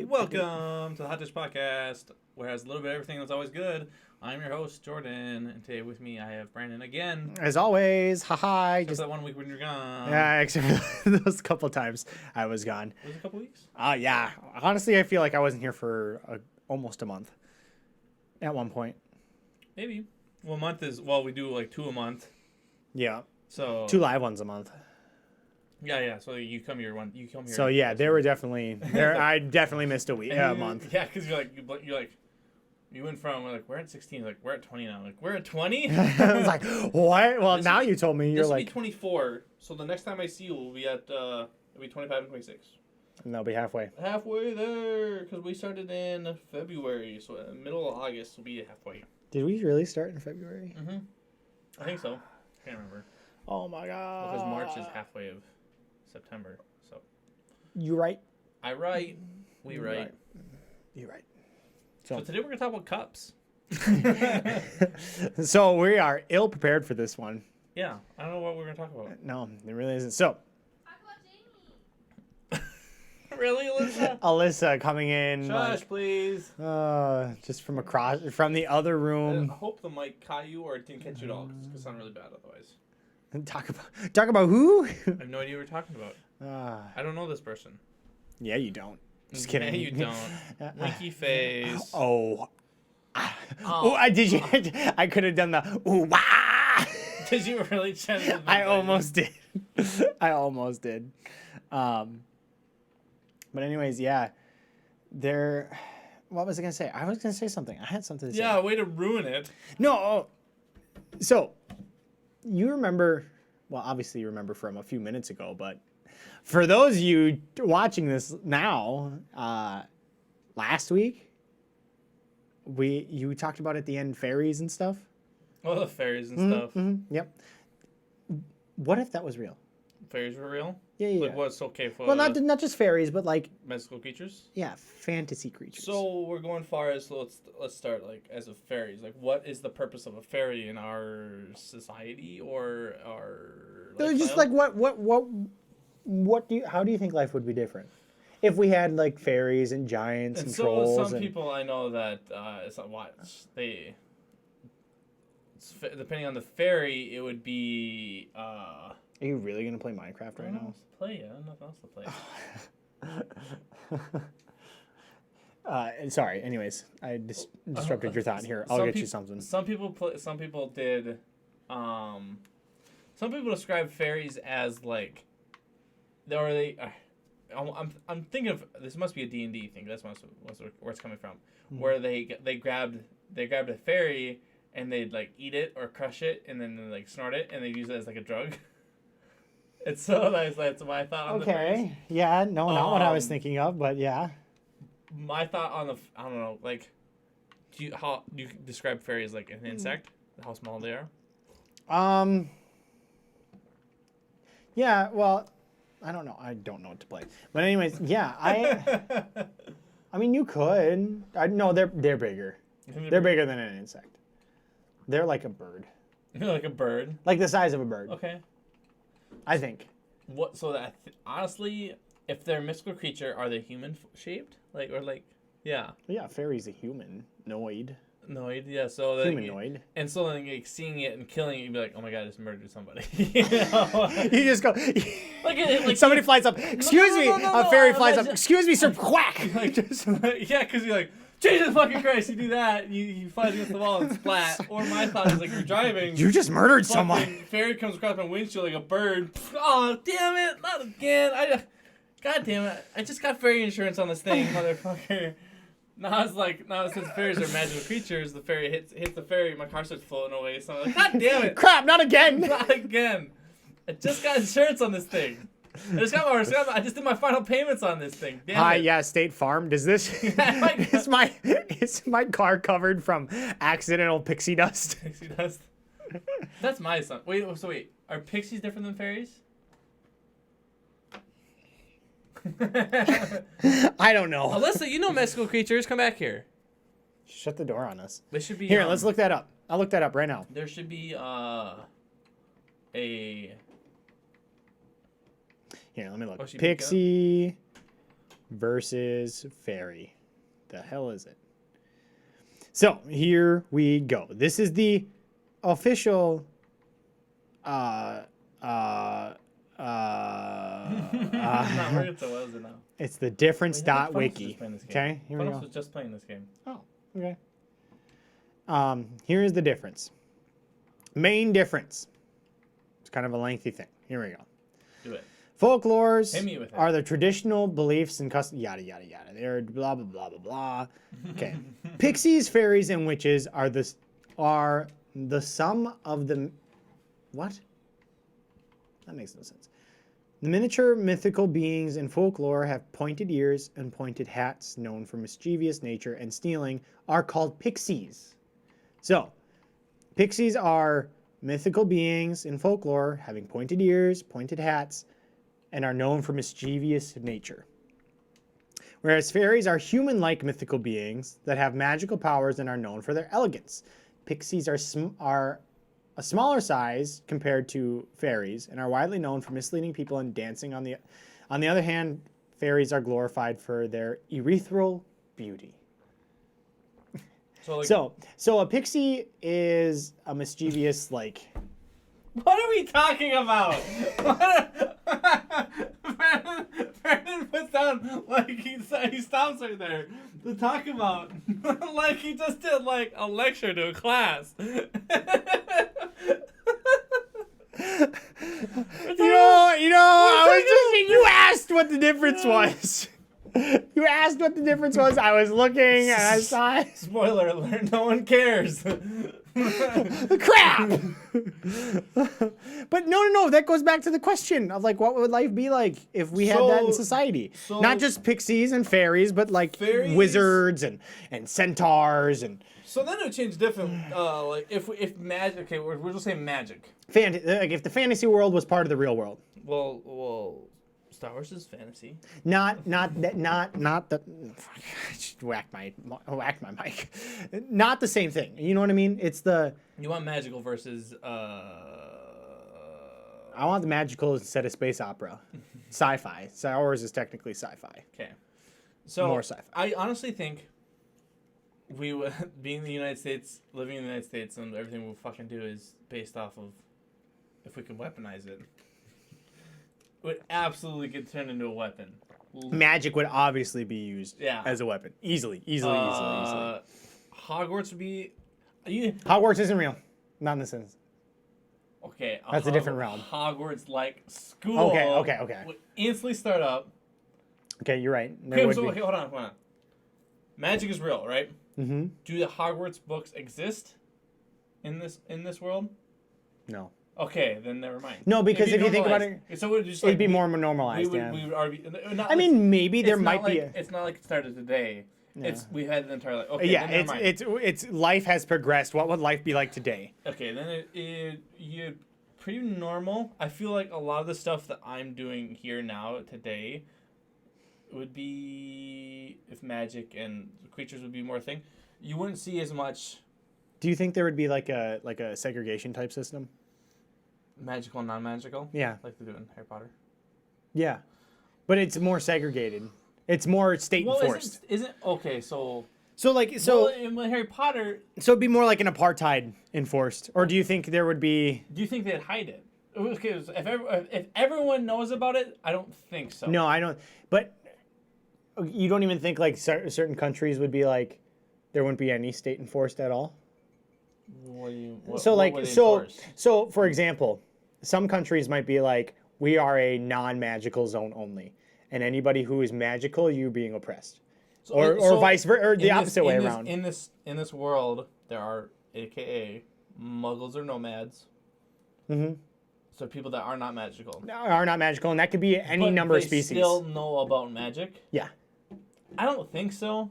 Welcome to the Hot Dish Podcast, where it has a little bit of everything that's always good. I'm your host, Jordan, and today with me I have Brandon again. As always, haha. Just that 1 week when you're gone. Yeah, except for those couple times I was gone. Was it a couple weeks? Yeah. Honestly, I feel like I wasn't here for almost a month. At one point. Maybe. Well, we do like 2 a month. Yeah. So 2 live ones a month. Yeah. So you come here. So yeah, they were definitely there. I definitely missed a month. Yeah, because you went from we're at 16, we're at 20 now. We're at 20. I was like, what? Well, now you told me you're like. This will be 24. So the next time I see you, we'll be at it'll be 25 and 26. And they'll be halfway. Halfway there, because we started in February, so middle of August will be halfway. Did we really start in February? Mm-hmm. I think so. Can't remember. Oh my god. Because March is halfway of September, so. You right? I write. We write. You're right. So today we're going to talk about cups. So we are ill prepared for this one. Yeah. I don't know what we're going to talk about. No, it really isn't. So. Really, Alyssa? Alyssa coming in. Shush, please. Just from the other room. I hope the mic caught you or it didn't catch you at all, because it's going to sound really bad otherwise. And talk about who? I have no idea what you're talking about. I don't know this person. Yeah, you don't. Just kidding. Yeah, you don't. Winky face. Oh, did you? I could have done the ooh wah. Did you really try to? I almost did. But anyways, yeah. What was I gonna say? I was gonna say something. I had something to say. Yeah, way to ruin it. No. So, you remember? Well, obviously you remember from a few minutes ago, but for those of you watching this now, last week you talked about at the end fairies and stuff. Oh, the fairies and stuff. Mm-hmm, yep. What if that was real? Fairies were real? Yeah. Like what's okay for? Well, not just fairies, but like mystical creatures. Yeah, fantasy creatures. So we're going far as let's start as a fairies. What is the purpose of a fairy in our society or our? So just how do you think life would be different if we had fairies and giants and trolls? Some people I know that it's not what they. Depending on the fairy, it would be. Are you really gonna play Minecraft right now? Play, yeah. Nothing else to play. Sorry. Anyways, I disrupted your thought here. I'll get you something. Some people did. Some people describe fairies as I'm thinking of this must be a D&D thing. That's where it's coming from. Mm-hmm. Where they grabbed a fairy and they'd eat it or crush it and then snort it and they use it as a drug. It's so nice. That's my thought on the fairies. Okay. Yeah. No, not what I was thinking of, but yeah. My thought on I don't know. How do you describe fairies an insect? How small they are? Yeah. Well, I don't know. I don't know what to play. But anyways, yeah. I mean, you could. No, they're bigger. They're bigger than an insect. They're like a bird. Like a bird. Like the size of a bird. Okay. I think. What? So that honestly, if they're a mystical creature, are they human shaped? Yeah. Yeah, fairy's a humanoid. Yeah. So humanoid. And so then seeing it and killing it, you'd be like, oh my god, I just murdered somebody. You just go. Somebody flies up. Excuse me. A fairy flies up. Excuse me, sir. Quack. Yeah, because you're like. Jesus fucking Christ, you do that, you fly against the wall and splat. Or my thought is you're driving. You just murdered someone. Fairy comes across my windshield like a bird. Oh, damn it, not again. God damn it. I just got fairy insurance on this thing, motherfucker. Now it's like, now since fairies are magical creatures, the fairy hits the fairy, my car starts floating away. So I'm like, God damn it! Crap! Not again. Not again! I just got insurance on this thing. I just did my final payments on this thing. Damn Hi, it. yeah, State Farm. Does this is my car covered from accidental pixie dust? Pixie dust. That's my son. Wait, are pixies different than fairies? I don't know. Alyssa, you know mystical creatures. Come back here. Shut the door on us. There should be Here, let's look that up. I'll look that up right now. There should be a. Here, let me look. Oh, she Pixie versus fairy. The hell is it? So here we go. This is the official. Not working so well, is it now? It's the difference Wait, dot Funnels was wiki. just playing this game. Okay, here we Funnels go. was just playing this game. Oh, okay. Here is the difference. Main difference. It's kind of a lengthy thing. Here we go. Do it. Folklores Hit me with it. are the traditional beliefs and customs. Yada yada yada. They're blah blah blah blah blah. Okay. Pixies, fairies, and witches are the sum of the. What? That makes no sense. The miniature mythical beings in folklore have pointed ears and pointed hats, known for mischievous nature and stealing, are called pixies. So, pixies are mythical beings in folklore having pointed ears, pointed hats, and are known for mischievous nature. Whereas fairies are human-like mythical beings that have magical powers and are known for their elegance. Pixies are a smaller size compared to fairies and are widely known for misleading people and dancing. On the other hand, fairies are glorified for their ethereal beauty. So a pixie is a mischievous, like. What are we talking about? Brandon puts down like he stops right there to talk about like he just did like a lecture to a class. You asked what the difference was. You asked what the difference was. I was looking and I saw it. Spoiler alert, no one cares. Crap! But no. That goes back to the question of like, what would life be like if we had that in society? Not just pixies and fairies, but like wizards and centaurs and. So then it would change different. Like if magic. Okay, we're just saying magic. Like if the fantasy world was part of the real world. Well. Star Wars is fantasy. Not the. Whack my mic. Not the same thing. You know what I mean? It's the. You want magical versus. I want the magical instead of space opera. Sci-fi. Star Wars is technically sci-fi. Okay. So more sci-fi. I honestly think we would, being in the United States, living in the United States, and everything we'll fucking do is based off of if we can weaponize it. Would absolutely get turned into a weapon. Magic would obviously be used as a weapon. Easily. Hogwarts would be... Hogwarts isn't real. Not in the sense. Okay. That's a different realm. Hogwarts-like school Okay. would instantly start up. Okay, you're right. Okay, hold on. Magic is real, right? Mm-hmm. Do the Hogwarts books exist in this world? No. Okay, then never mind. No, because if you think about it, so it'd be more normalized. We would already be, I mean, maybe there might be. It's not like it started today. Yeah. We've had an entire life. Okay, yeah, then never mind. it's life has progressed. What would life be like today? Okay, then you're pretty normal. I feel like a lot of the stuff that I'm doing here now today would be if magic and creatures would be more a thing. You wouldn't see as much. Do you think there would be like a segregation type system? Magical and non-magical? Yeah. Like they do in Harry Potter? Yeah. But it's more segregated. It's more state enforced. Isn't okay, so in Harry Potter, so it'd be more like an apartheid enforced. Or do you think there would be do you think they'd hide it? Because if everyone knows about it, I don't think so. No, I don't. But you don't even think like certain countries would be like there wouldn't be any state enforced at all? So for example, some countries might be like, we are a non-magical zone only, and anybody who is magical, you're being oppressed. or vice versa, or the in opposite way in around. In this world, there are AKA muggles or nomads. Mm-hmm. So people that are not magical. Are not magical, and that could be any number of species. Still know about magic. Yeah. I don't think so.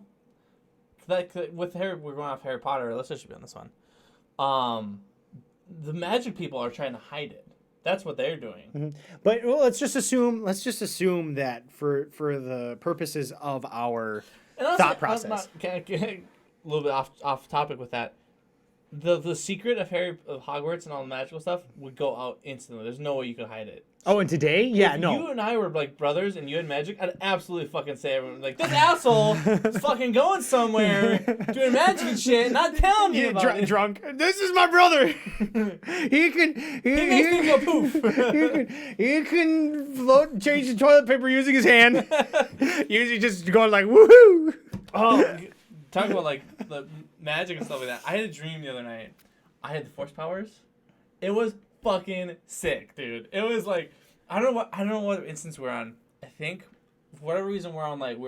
Like with Harry, we're going off Harry Potter. Let's just be on this one. The magic people are trying to hide it. That's what they're doing. Mm-hmm. But let's just assume that for the purposes of our thought process. A little bit off topic with that. The secret of Hogwarts and all the magical stuff would go out instantly. There's no way you could hide it. Oh, and today? Yeah, if no. you and I were like brothers and you had magic, I'd absolutely fucking say everyone like, this asshole is fucking going somewhere doing magic and shit, not telling me about it. Drunk. This is my brother. he makes me go poof. he can float, change the toilet paper using his hand. Usually just going like woohoo. Oh, talking about like the magic and stuff like that. I had a dream the other night. I had the force powers. It was fucking sick, dude. It was like I don't know what instance we're on. I think for whatever reason we're on like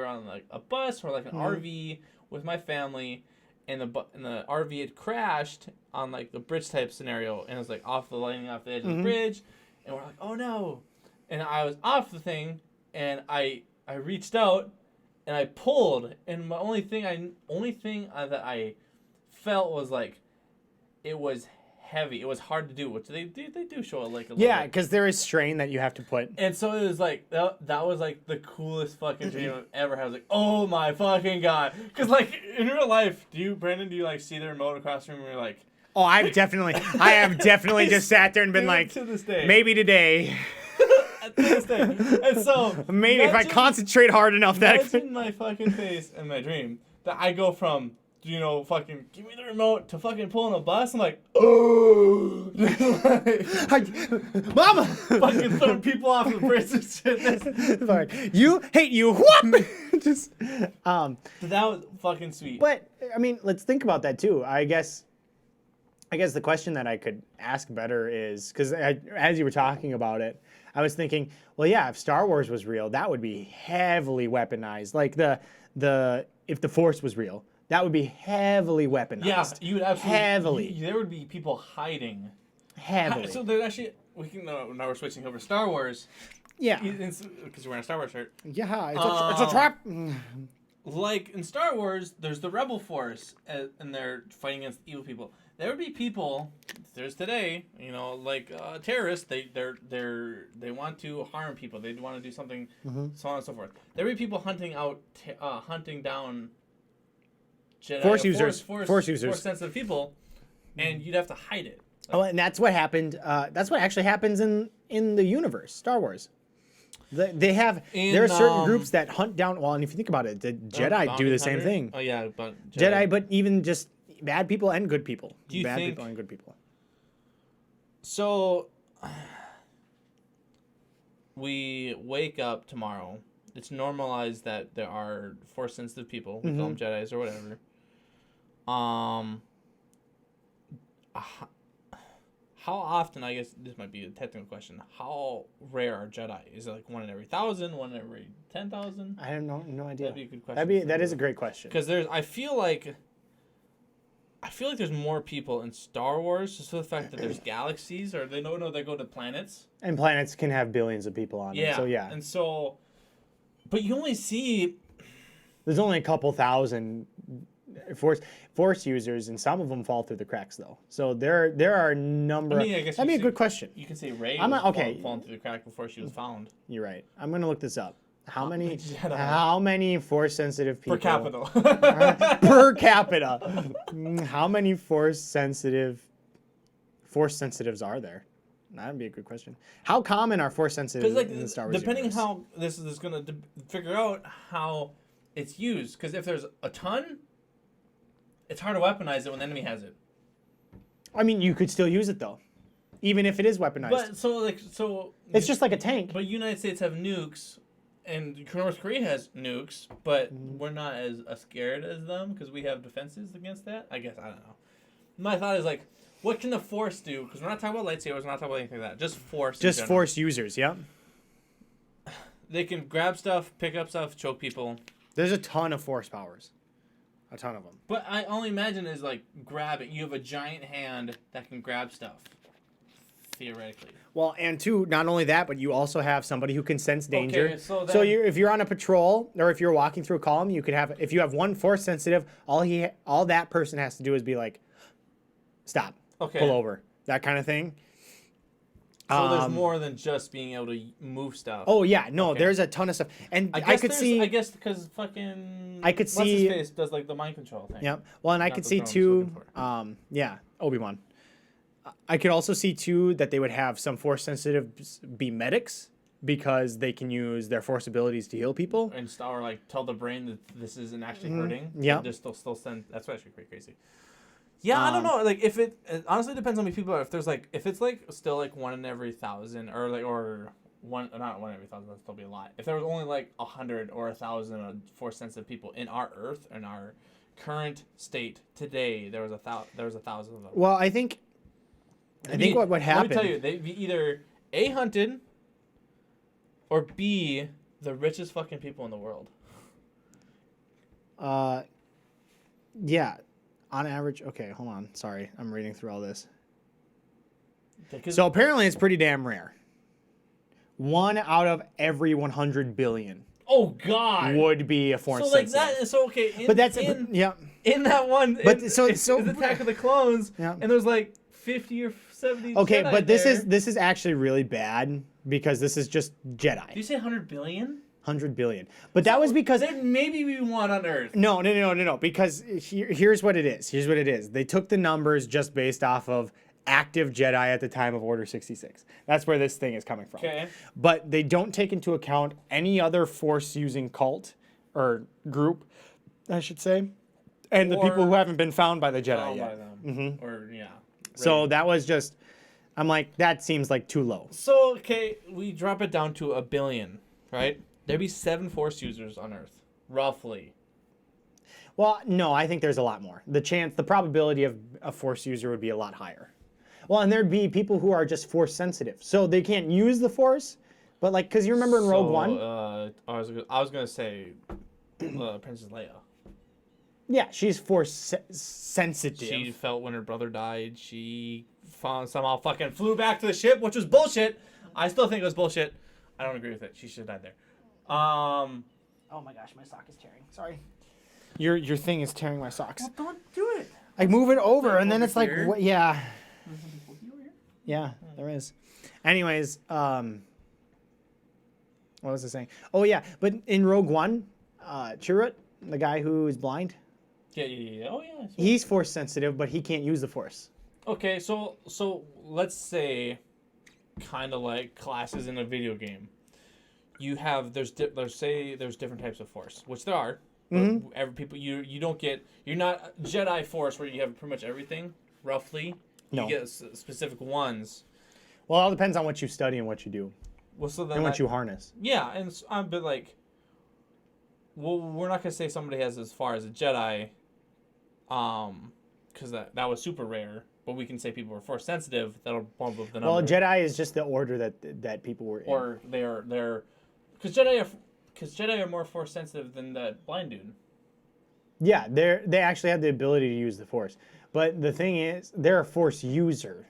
a bus or like an RV with my family, and the RV had crashed on like the bridge type scenario, and it was like lighting off the edge of the bridge, and we're like, oh no, and I was off the thing, and I reached out, and I pulled, and my only thing that I felt was like it was heavy. It was hard to do, which they do show it like a little bit. Because there is strain that you have to put. And so it was like that was like the coolest fucking dream I've ever had. I was like, oh my fucking god! Because like in real life, Brandon, do you like see the remote across the room and you're like, oh, I have definitely just sat there and been like, to this day, maybe today. To this day. And so maybe if I concentrate hard enough, imagine my fucking face in my dream that I go from, fucking give me the remote to fucking pulling a bus. I'm like, oh, Mama, fucking throwing people off the bridge and shit. Like, you hate you. Whoop! Just that was fucking sweet. But I mean, let's think about that too. I guess the question that I could ask better is because as you were talking about it, I was thinking, well, yeah, if Star Wars was real, that would be heavily weaponized. Like if the Force was real, that would be heavily weaponized. Yeah, you would absolutely heavily. There would be people hiding. Heavily. So there's actually now we're switching over to Star Wars. Yeah. Because you're wearing a Star Wars shirt. Yeah, it's a trap. Like in Star Wars, there's the Rebel Force, and they're fighting against evil people. There would be people. There's today, like terrorists. They want to harm people. They want to do something, so on and so forth. There would be people hunting down Jedi, Force users, Force sensitive people, and you'd have to hide it. Oh, and that's what happened. That's what actually happens in the universe, Star Wars. There are certain groups that hunt down. Well, and if you think about it, the Jedi do the same thing. Oh yeah, but Jedi, but even just bad people and good people. People and good people. So we wake up tomorrow. It's normalized that there are Force sensitive people. We call them Jedis or whatever. How often? I guess this might be a technical question. How rare are Jedi? Is it like 1 in every 1,000? 1 in every 10,000? I have no idea. That'd be a good question. That is a great question. Because I feel like there's more people in Star Wars just for the fact that there's galaxies, or they go to planets. And planets can have billions of people on them. So yeah. And so, but you only see. There's only a couple thousand Force users, and some of them fall through the cracks though. So there are a number. I guess that'd be a good question. You can say Rey falling through the crack before she was found. You're right. I'm gonna look this up. How many Force sensitive people per capita? How many Force sensitives are there? That'd be a good question. How common are Force sensitives in the Star Wars depending universe? how this is going to figure out how it's used. Because if there's a ton, it's hard to weaponize it when the enemy has it. I mean, you could still use it though, even if it is weaponized. But it's just like a tank. But United States have nukes, and North Korea has nukes, but we're not as scared as them because we have defenses against that. I guess I don't know. My thought is like, what can the Force do? Because we're not talking about lightsabers, we're not talking about anything like that. Just Force. Just Force users, yeah. They can grab stuff, pick up stuff, choke people. There's a ton of force powers. A ton of them. But I only imagine is like grab it. You have a giant hand that can grab stuff. Theoretically. Well, and two, not only that, but you also have somebody who can sense danger. Okay, so if you're on a patrol or if you're walking through a column, you could have, if you have one force sensitive, all that person has to do is be like, stop, pull over, that kind of thing. So there's more than just being able to move stuff. Oh yeah, no, there's a ton of stuff, and I guess because fucking I could what's see his face does like the mind control thing. Yep. Well, and I could see too. Yeah, Obi-Wan. I could also see too that they would have some force sensitives be medics because they can use their force abilities to heal people and or like tell the brain that this isn't actually hurting. Yeah. Just still send. That's actually pretty crazy. Yeah, I don't know. Like, if it honestly depends on how many people. If it's like still like 1 in every 1,000, or one, not 1 in every 1,000, that'd still be a lot. If there was only like 100 or 1,000 force sensitive people in our Earth, in our current state today, there was 1,000 of them. Well, I think what would happen. Let me tell you, they'd be either A, hunted, or B, the richest fucking people in the world. Yeah. On average, okay, hold on. Sorry, I'm reading through all this. So apparently it's pretty damn rare. 1 out of every 100 billion. Oh God! Would be a force sensitive. sensitive. That is so okay. Yeah. In that one, but it's Attack of the Clones, and there's like 50 or 70. Okay, Jedi but there. this is actually really bad because this is just Jedi. Did you say 100 billion? 100 billion. But that was because there maybe we one on Earth. No. Because here's what it is. They took the numbers just based off of active Jedi at the time of Order 66. That's where this thing is coming from. Okay. But they don't take into account any other Force-using cult or group, I should say, and the people who haven't been found by the Jedi yet. Mm-hmm. Or yeah. Right. So that was just, I'm like, that seems like too low. So okay, we drop it down to 1 billion, right? There'd be 7 Force users on Earth, roughly. Well, no, I think there's a lot more. The probability of a Force user would be a lot higher. Well, and there'd be people who are just Force sensitive, so they can't use the Force. But like, because you remember in Rogue One, I was gonna say Princess Leia. Yeah, she's Force sensitive. She felt when her brother died. She somehow fucking flew back to the ship, which was bullshit. I still think it was bullshit. I don't agree with it. She should have died there. Oh my gosh, my sock is tearing. Sorry. Your thing is tearing my socks. Well, don't do it. I move it over, and then it's like, what? Yeah. Yeah, there is. Anyways, what was I saying? Oh yeah, but in Rogue One, Chirrut, the guy who is blind. Yeah. Oh yeah. He's Force sensitive, but he can't use the Force. Okay, so let's say, kind of like classes in a video game. You have there's different types of Force, which there are. Mm-hmm. Every people you're not Jedi Force where you have pretty much everything roughly. No. You get specific ones. Well, it all depends on what you study and what you do. Well, so then and what you harness. Yeah, and but like, well, we're not gonna say somebody has as far as a Jedi, because that was super rare. But we can say people are Force sensitive. That'll bump up the number. Well, Jedi is just the order that people were in. Or they're because Jedi are more Force sensitive than that blind dude. Yeah, they actually have the ability to use the Force. But the thing is, they're a Force user,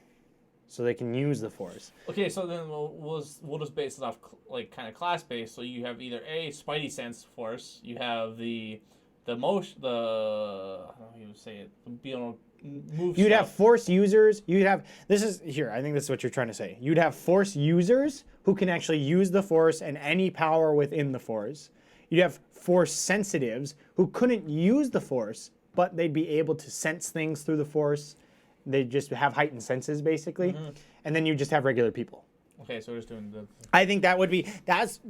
so they can use the Force. Okay, so then we'll just base it off like kind of class based. So you have either a Spidey sense Force, you have the motion, I don't know how you say it, be able to move. You'd stuff. have Force users. I think this is what you're trying to say. You'd have Force users who can actually use the Force and any power within the Force. You'd have Force sensitives who couldn't use the Force, but they'd be able to sense things through the Force. They just have heightened senses, basically. Mm-hmm. And then you just have regular people. Okay, so we're just doing I think that's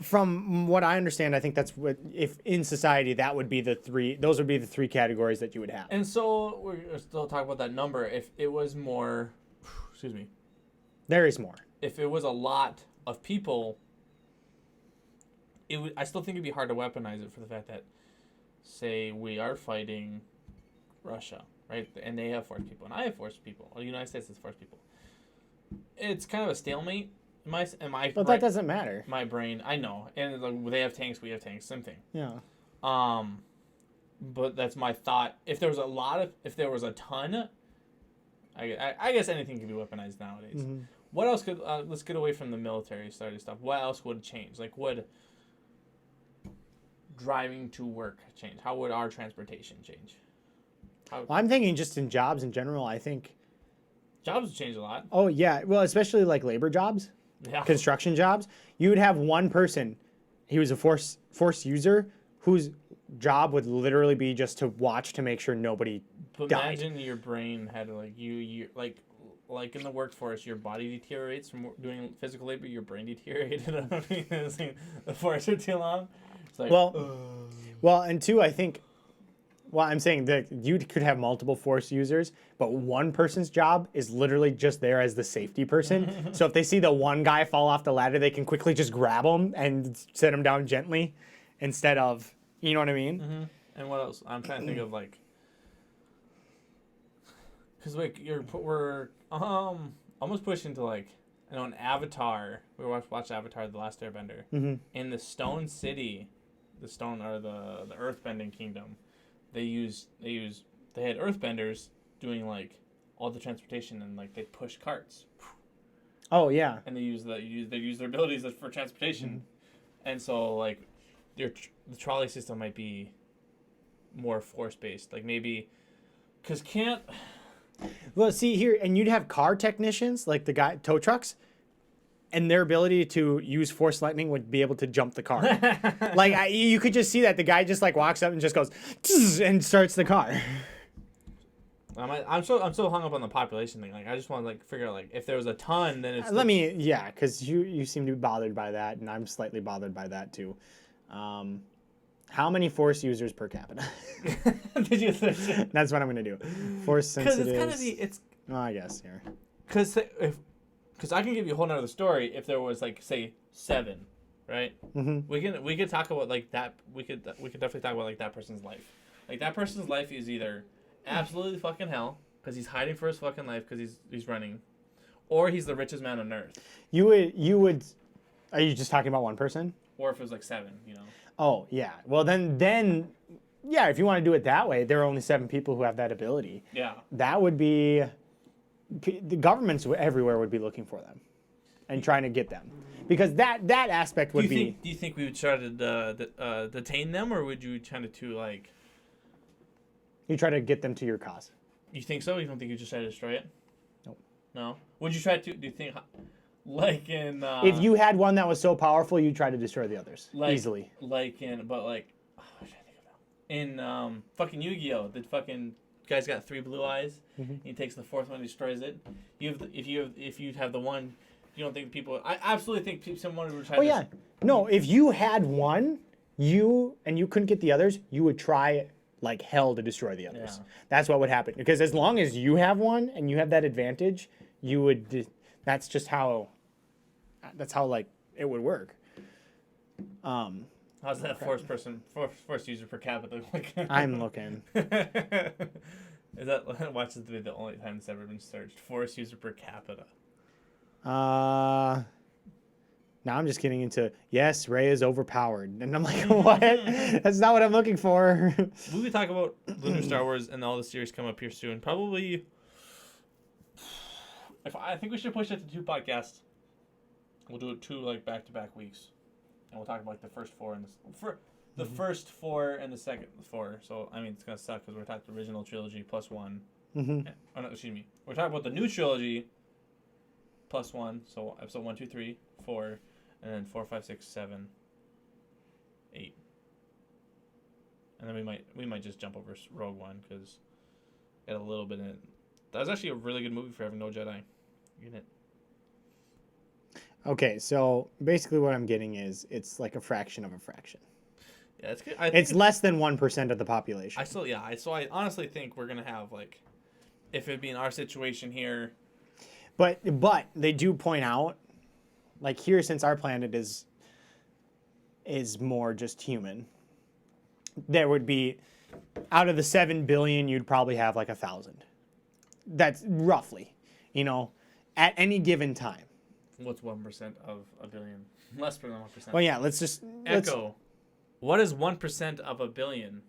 from what I understand. I think that's what, if in society, those would be the three categories that you would have. And so we're still talking about that number. If it was more, excuse me. There is more. If it was a lot of people, I still think it'd be hard to weaponize it for the fact that, say, we are fighting Russia, right? And they have Force people, and I have Force people. Or the United States has Force people. It's kind of a stalemate But that doesn't matter. My brain, I know, and like, they have tanks, we have tanks, same thing. Yeah. But that's my thought. If there was a ton, I guess anything can be weaponized nowadays. Mm-hmm. What else could let's get away from the military started stuff. What else would change? Like, would driving to work change? How would our transportation change? Well, I'm thinking just in jobs in general. I think jobs would change a lot. Oh yeah, well, especially like labor jobs, construction jobs. You would have one person. He was a force user whose job would literally be just to watch to make sure nobody But died. imagine your brain had like you like in the workforce, your body deteriorates from doing physical labor. Your brain deteriorated because the force for too long. It's like, well, and two, I think. Well, I'm saying that you could have multiple force users, but one person's job is literally just there as the safety person. So if they see the one guy fall off the ladder, they can quickly just grab him and set him down gently, instead of, you know what I mean? Mm-hmm. And what else? I'm trying to think of like, because like we're almost pushed into like, you know, an Avatar. We watched Avatar: The Last Airbender. Mm-hmm. In the Stone City, the Earthbending Kingdom. They had earthbenders doing like all the transportation, and like they push carts. Oh yeah. And they use their abilities for transportation, and so like the trolley system might be more force based. Like maybe because can't. Well, see here, and you'd have car technicians like the guy tow trucks. And their ability to use force lightning would be able to jump the car. Like you could just see that the guy just like walks up and just goes and starts the car. I'm so hung up on the population thing. Like I just want to like figure out like if there was a ton, then it's. Because you seem to be bothered by that, and I'm slightly bothered by that too. How many force users per capita? Did you? That's what I'm gonna do. Force sensitive. Because it's. Oh, I guess here. Because I can give you a whole nother story if there was like say 7, right? Mm-hmm. We could talk about like that. We could definitely talk about like that person's life. Like that person's life is either absolutely fucking hell because he's hiding for his fucking life because he's running, or he's the richest man on earth. You would. Are you just talking about one person? Or if it was like 7, you know. Oh yeah. Well then yeah. If you want to do it that way, there are only 7 people who have that ability. Yeah. That would be. The governments everywhere would be looking for them and trying to get them, because that aspect would be. Do you think we would try to detain them, or would you try to like? You try to get them to your cause. You think so? You don't think you just try to destroy it? Nope. No. Would you try to? Do you think, like in? If you had one that was so powerful, you'd try to destroy the others easily. What should I think of now? In fucking Yu-Gi-Oh, the fucking guy's got 3 blue eyes. Mm-hmm. He takes the 4th one, destroys it. If you have the one, you don't think people? I absolutely think someone would try. Oh yeah, no. If you had one, you couldn't get the others, you would try like hell to destroy the others. Yeah. That's what would happen, because as long as you have one and you have that advantage, you would. That's just how. That's how like it would work. How's that force user per capita looking? I'm looking. Is that watch this to be the only time it's ever been searched? Force user per capita. Now I'm just getting into yes, Rey is overpowered, and I'm like, what? That's not what I'm looking for. We could talk about the new Star Wars and all the series come up here soon. Probably. I think we should push it to 2 podcasts. We'll do it 2 like back-to-back weeks. And we'll talk about like the first 4 and the first 4 and the second 4. So I mean, it's gonna suck because we're talking the original trilogy plus 1. Mm-hmm. Oh no, excuse me. We're talking about the new trilogy plus 1. So episode 1, 2, 3, 4, and then 4, 5, 6, 7, 8. And then we might just jump over Rogue One because it had a little bit in it. That was actually a really good movie for having no Jedi in it. Okay, so basically what I'm getting is it's like a fraction of a fraction. Yeah, it's good. It's less than 1% of the population. I honestly think we're gonna have like, if it'd be in our situation here. But they do point out, like here, since our planet is more just human, there would be, out of the 7 billion, you'd probably have like 1,000. That's roughly, at any given time. What's 1% of a billion? Less than 1%. Well, yeah. Let's Echo. What is 1% of a billion?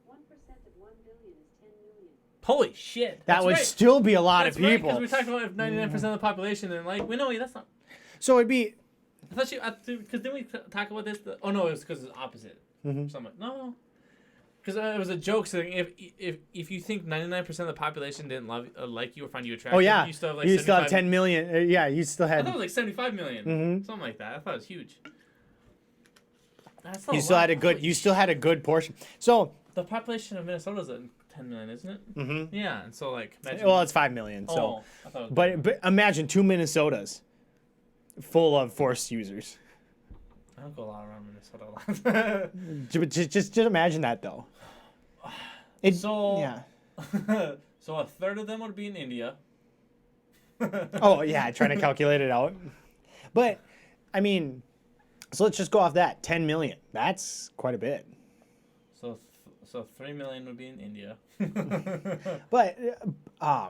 1% of 1 billion is 10 million. Holy shit! That That's would right. still be a lot That's of right, people. because we talked about 99% of the population, and like we know that's not. So it'd be. I thought you because didn't we talk about this? Oh no, it was because it's opposite. Mm-hmm. So I'm like, no, because it was a joke saying if you think 99% of the population didn't like you or find you attractive, Oh yeah. you still have like you still have 10 million. Yeah, you still I had. thought it was like 75 million, Mhm. something like that. I thought it was huge. That's You still had a good. Holy You still had a good portion. So. The population of Minnesota is 10 million, isn't it? Mm-hmm. Yeah, and so like imagine. Well, it's 5 million. So. oh, I thought it was But imagine 2 Minnesotas full of Force users. I don't go a lot around Minnesota a lot. Just imagine that though. So- yeah. So a third of them would be in India. Oh yeah, trying to calculate it out. But I mean, so let's just go off that 10 million. That's quite a bit. So 3 million would be in India. But I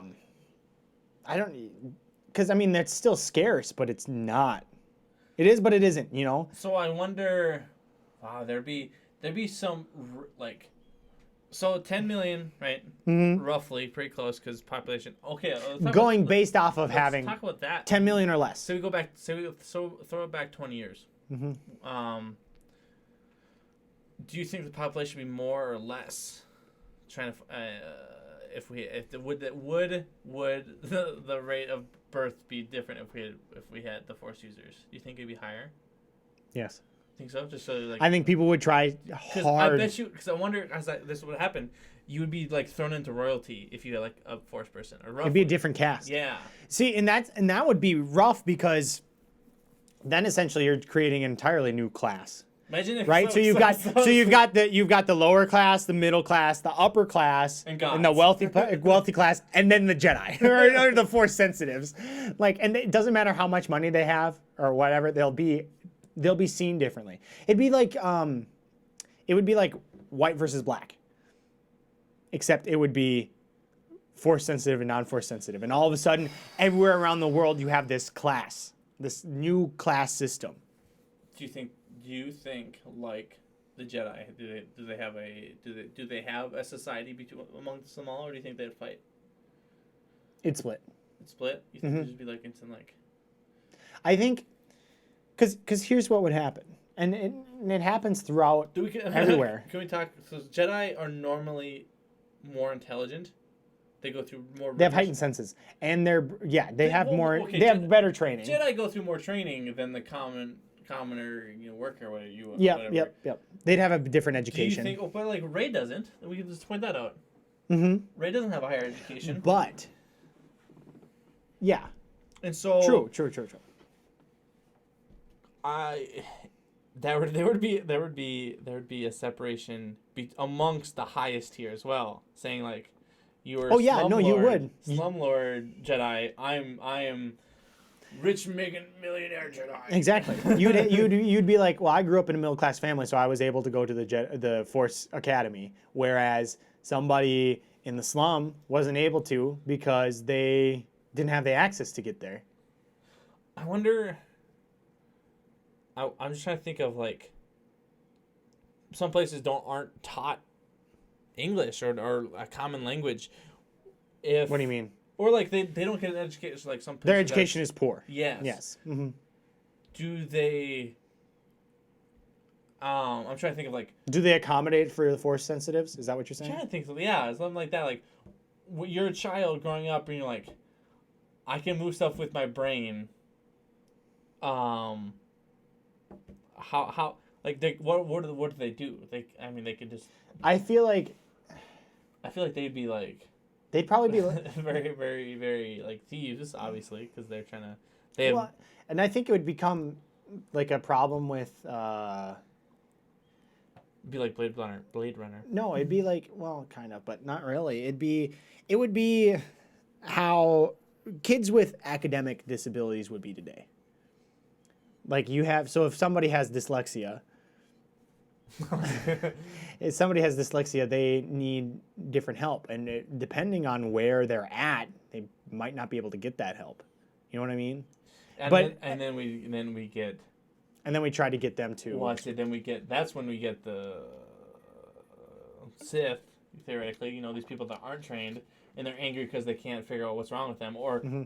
don't, because I mean that's still scarce, but it's not. It is, but it isn't. You know. So I wonder, wow, there'd be some like, so 10 million, right? Mm-hmm. Roughly, pretty close because population. Okay, let's talk Going about, based off of let's having talk about that. 10 million or less. So we go back. So throw it back 20 years. Mm-hmm. Do you think the population would be more or less? Trying to if would the rate of birth be different if we had the Force users? Do you think it'd be higher? Yes. Think so? Just so like I think people would try hard. I bet you because I wonder this would happen. You would be like thrown into royalty if you had like a Force person or It'd be a different cast. Yeah. See, and that would be rough because then essentially you're creating an entirely new class. Imagine if Right, so you've got the lower class, the middle class, the upper class, And the gods. wealthy class, and then the Jedi or the Force sensitives. Like, and it doesn't matter how much money they have or whatever, they'll be seen differently. It would be like white versus black, except it would be Force sensitive and non-Force sensitive, and all of a sudden, everywhere around the world, you have this class, this new class system. Do you think like the Jedi do they have a society amongst them all, or do you think they'd fight? It's split. It's split. You think it'd just be like instant like? I think, because here's what would happen, and it happens throughout everywhere. Can we talk? So Jedi are normally more intelligent. They go through more. They have heightened senses, and they have better training. Jedi go through more training than the commoner, worker, whatever you. Yep. They'd have a different Do you education. think? Oh, but like Rey doesn't. We can just point that out. Mm-hmm. Rey doesn't have a higher education. But, yeah. And so True. There would be a separation amongst the highest tier as well, saying like, you are. Oh yeah, no, you would. Slumlord Jedi. I am rich millionaire Jedi. Exactly. You'd be like, well, I grew up in a middle class family, so I was able to go to the Force Academy, whereas somebody in the slum wasn't able to because they didn't have the access to get there. I wonder. I'm just trying to think of like. Some places aren't taught English or a common language. What do you mean? Or like they don't get an education like some. Their education is poor. Yes. Yes. Mm-hmm. Do they? I'm trying to think of like. Do they accommodate for the Force sensitives? Is that what you're I'm saying? trying to think. Yeah, something like that. Like, you're a child growing up, and you're like, I can move stuff with my brain. How like what do they do? They could just. I feel like they'd be like. They'd probably be very, very, very like thieves, obviously, because they're trying to. And I think it would become like a problem with. Be like Blade Runner. No, it'd be like, well, kind of, but not really. It would be how kids with academic disabilities would be today. Like so if somebody has dyslexia. If somebody has dyslexia, they need different help, and depending on where they're at, they might not be able to get that help. You know what I mean? And But- then we get And then we try to get them to. watch it. Then we get that's when we get the Sith theoretically. You know, these people that aren't trained and they're angry because they can't figure out what's wrong with them or Mhm.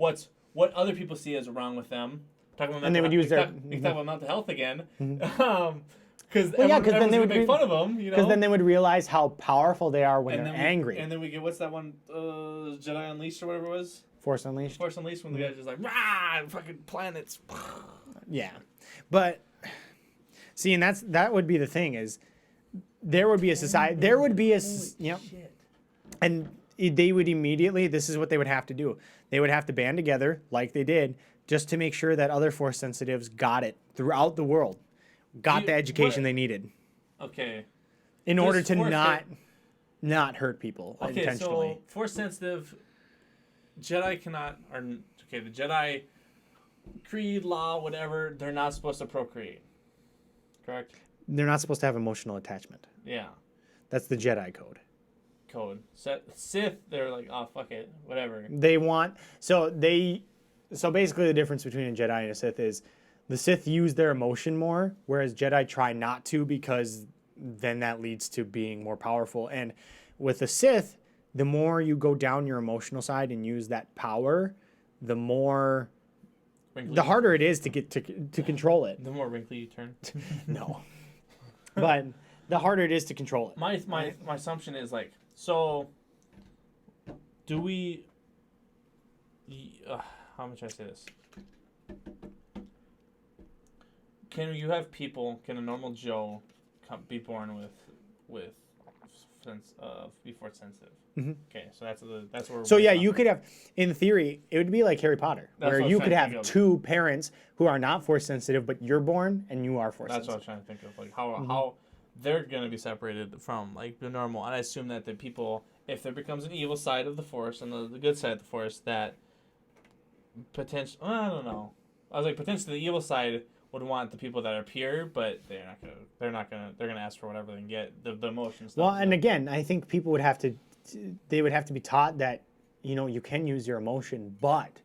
what other people see as wrong with them. Talking about And they would use their- we talk about mental health again. Mhm. Because Well, yeah, 'cause then they would make be- fun of them. You know, Because then they would realize how powerful they are when and they're then we, angry. And then we get what's that one? Jedi Unleashed or whatever it was. Force Unleashed. Force Unleashed when the guy's just like rah, fucking planets. Yeah, but see, and that would be the thing is, there would be a society. There would be a yep, Shit. and they would immediately. This is what they would have to do. They would have to band together like they did, just to make sure that other Force sensitives got it throughout the world, got You- the education what- they needed Okay. in order Just to Force not hurt people Okay, intentionally. so Force sensitive Jedi cannot, or okay, the Jedi creed, law, whatever, they're not supposed to procreate. Correct? They're not supposed to have emotional attachment. Yeah. That's the Jedi code. Code. Sith, they're like, oh fuck it, whatever. They want so basically the difference between a Jedi and a Sith is the Sith use their emotion more, whereas Jedi try not to because then that leads to being more powerful. And with the Sith, the more you go down your emotional side and use that power, the more Wrinkly. the harder it is to get to control it. The more wrinkly you turn. No. But the harder it is to control it. My assumption is like, so do we how much I say this? Can you have people, can a normal Joe be born with sense be force sensitive? Mhm. Okay, so that's where So yeah, you could have, in theory, it would be like Harry Potter, That's where what I was you trying could to have think of. two parents who are not force sensitive, but you're born and you are force That's what I sensitive. was trying to think of, like how they're gonna be separated from like the normal. And I assume that the people, if there becomes an evil side of the force and the good side of the force, that potential. I don't know. I was like potentially the evil side would want the people that are pure, but they're not gonna. They're gonna ask for whatever they can get. The emotions. Well, and again, I think people would have to, they would have to be taught that, you can use your emotion, but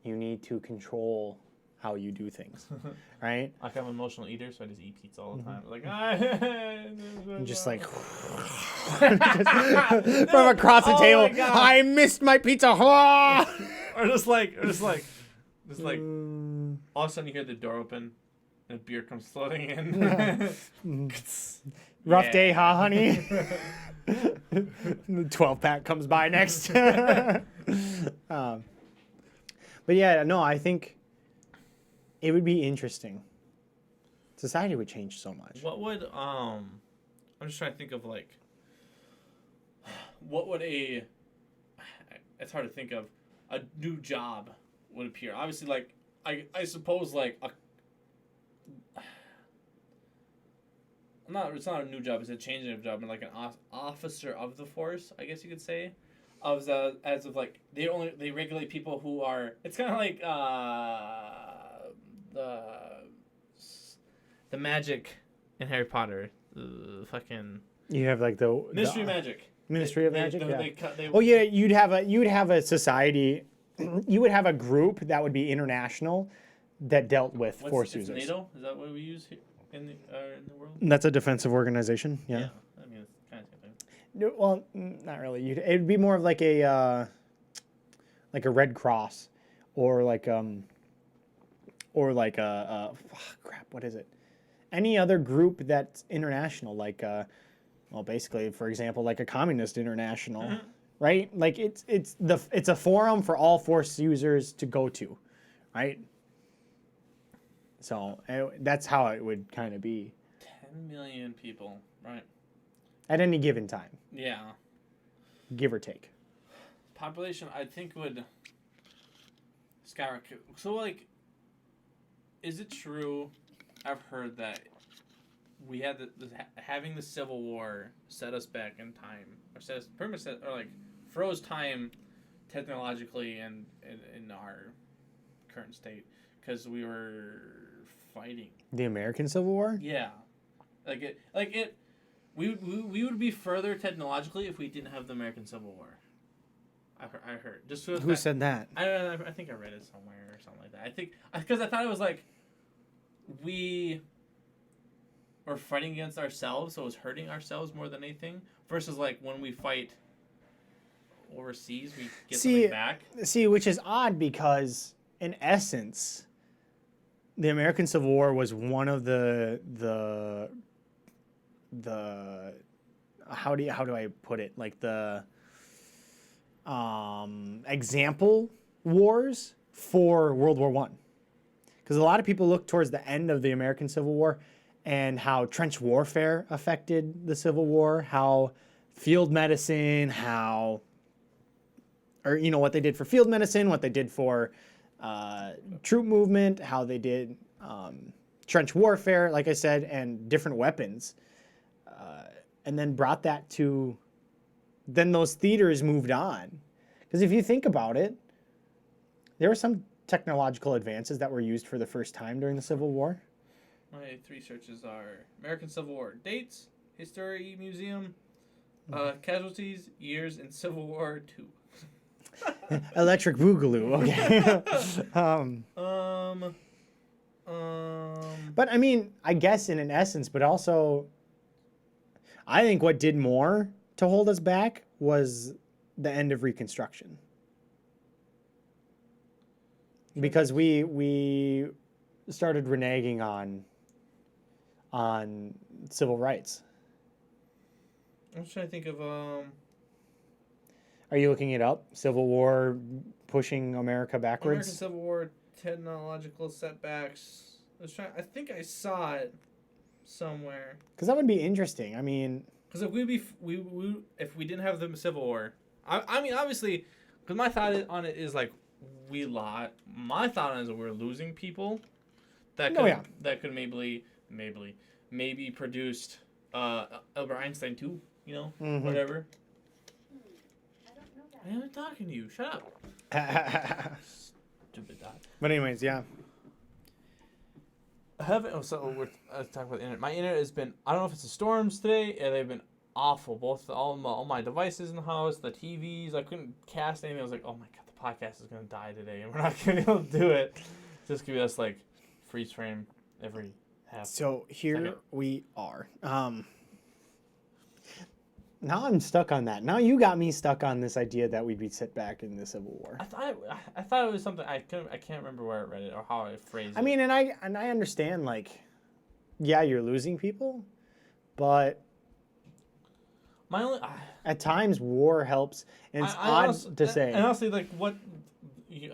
you need to control how you do things, right? like I'm an emotional eater, so I just eat pizza all the time. Like And just like from across the Oh table, my God. I missed my pizza. or just like all of a sudden you hear the door open and a beer comes floating in. Rough Yeah. day, huh, honey? The 12-pack comes by next. But yeah, no, I think it would be interesting. Society would change so much. What would I'm just trying to think of like what would it's hard to think of a new job would appear. Obviously like I suppose like it's not a new job, it's a change of job, and like an officer of the force, I guess you could say. As of like they regulate people who are, it's kind of like the magic in Harry Potter, fucking You have like the Ministry of Magic. Ministry of They- Magic. they- Yeah. they- Oh yeah, you'd have a society. You would have a group that would be international that dealt with force it's users. NATO? Is that what we use here in the world? That's a defensive organization. Yeah. I mean, it's kind of the same thing. No, well, not really. It'd be more of like a Red Cross, or like crap. What is it? Any other group that's international, like well, basically, for example, like a communist international, right? Like it's a forum for all force users to go to, right? So that's how it would kind of be 10 million people, right? at any given time, Yeah. give or take. Population, I think, would skyrocket. So, like, is it true? I've heard that we had having the Civil War set us back in time, or set us pretty much froze time technologically and in our current state because we were fighting. The American Civil War? Yeah, we would be further technologically if we didn't have the American Civil War. I heard. Just for the Who fact- said that? I think I read it somewhere or something like that. I think because I thought it was like we are fighting against ourselves, so it's hurting ourselves more than anything. Versus like when we fight overseas, we get something back. See, which is odd because in essence, the American Civil War was one of the how do I put it, like the example wars for World War One, because a lot of people look towards the end of the American Civil War and how trench warfare affected the Civil War, how field medicine, what they did for field medicine, what they did for troop movement, how they did trench warfare, like I said, and different weapons, and then brought that to. Then those theaters moved on, because if you think about it, there were some technological advances that were used for the first time during the Civil War. My 3 searches are American Civil War dates, History Museum, casualties, years, and Civil War II. Electric Boogaloo, okay. But I mean, I guess in an essence, but also, I think what did more to hold us back was the end of Reconstruction, because we started reneging on civil rights. I'm just trying to think of Are you looking it up? Civil War pushing America American backwards? Civil War technological setbacks. I think I saw it somewhere. Because that would be interesting. I mean, Because if if we didn't have the Civil War, I mean obviously, because my thought on it is like my thought on it is that we're losing people that could maybe produced Albert Einstein too, whatever. I don't know that. I am talking to you. Shut up. Stupid dog. but anyways, yeah. So we're talking about the internet. My internet has been, I don't know if it's the storms today, and they've been awful. Both all my devices in the house, the TVs. I couldn't cast anything. I was like, oh my god, the podcast is gonna die today, and we're not gonna be able to do it. Just give us like freeze frame every half. So here second. we are. Now I'm stuck on that. Now you got me stuck on this idea that we'd be set back in the Civil War. I thought it was something I can't remember where I read it or how I phrased it. I mean, and I understand, like, yeah, you're losing people, but my only at times war helps, and it's odd to say. And honestly, like what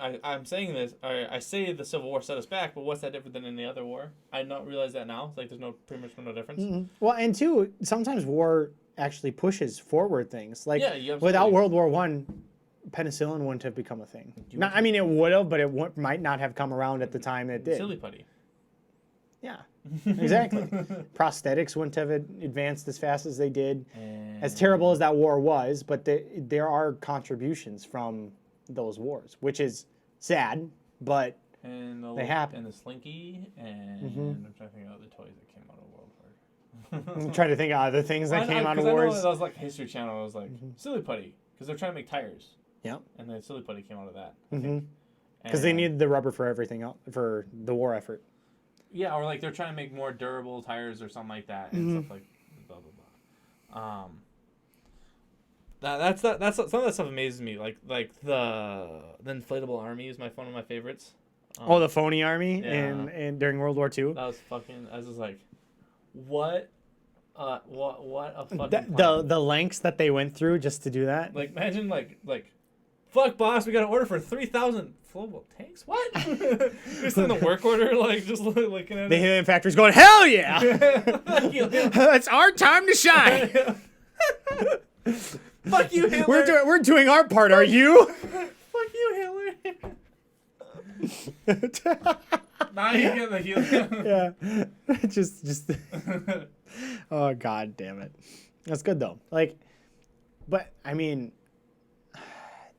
I'm saying this, I say the Civil War set us back, but what's that different than any other war? I don't realize that now. It's like there's pretty much no difference. Mhm. Well, and two, sometimes war actually pushes forward things. Like, Yeah, without World War I, penicillin wouldn't have become a thing. I mean, it would have, but it might not have come around at the time it did. Silly putty. Yeah, exactly. Prosthetics wouldn't have advanced as fast as they did. As terrible as that war was, but there are contributions from those wars, which is sad, but they happen. And the Slinky, and I'm trying to think of other toys that came out of World War. I'm trying to think of other things that came out of I know wars. that was like History Channel. It was like Silly Putty, because they're trying to make tires. Yep. And then Silly Putty came out of that. Because they needed the rubber for everything else, for the war effort. Yeah, or like they're trying to make more durable tires or something like that, and stuff like blah blah blah. That's some of that stuff amazes me. Like the inflatable army is one of my favorites. The phony army yeah. in during World War II. That was fucking. I was just like, what a fucking The lengths that they went through just to do that. like imagine like fuck boss, we got an order for 3,000 flowable tanks. What? Just in the work order, like just looking at The it. Helium Factory's going, hell yeah! It's our time to shine. Fuck you, Hitler. We're doing our part. Are you? Fuck you, Hitler. Now you get the helium. Yeah. just. Oh god damn it. That's good though. Like, but I mean,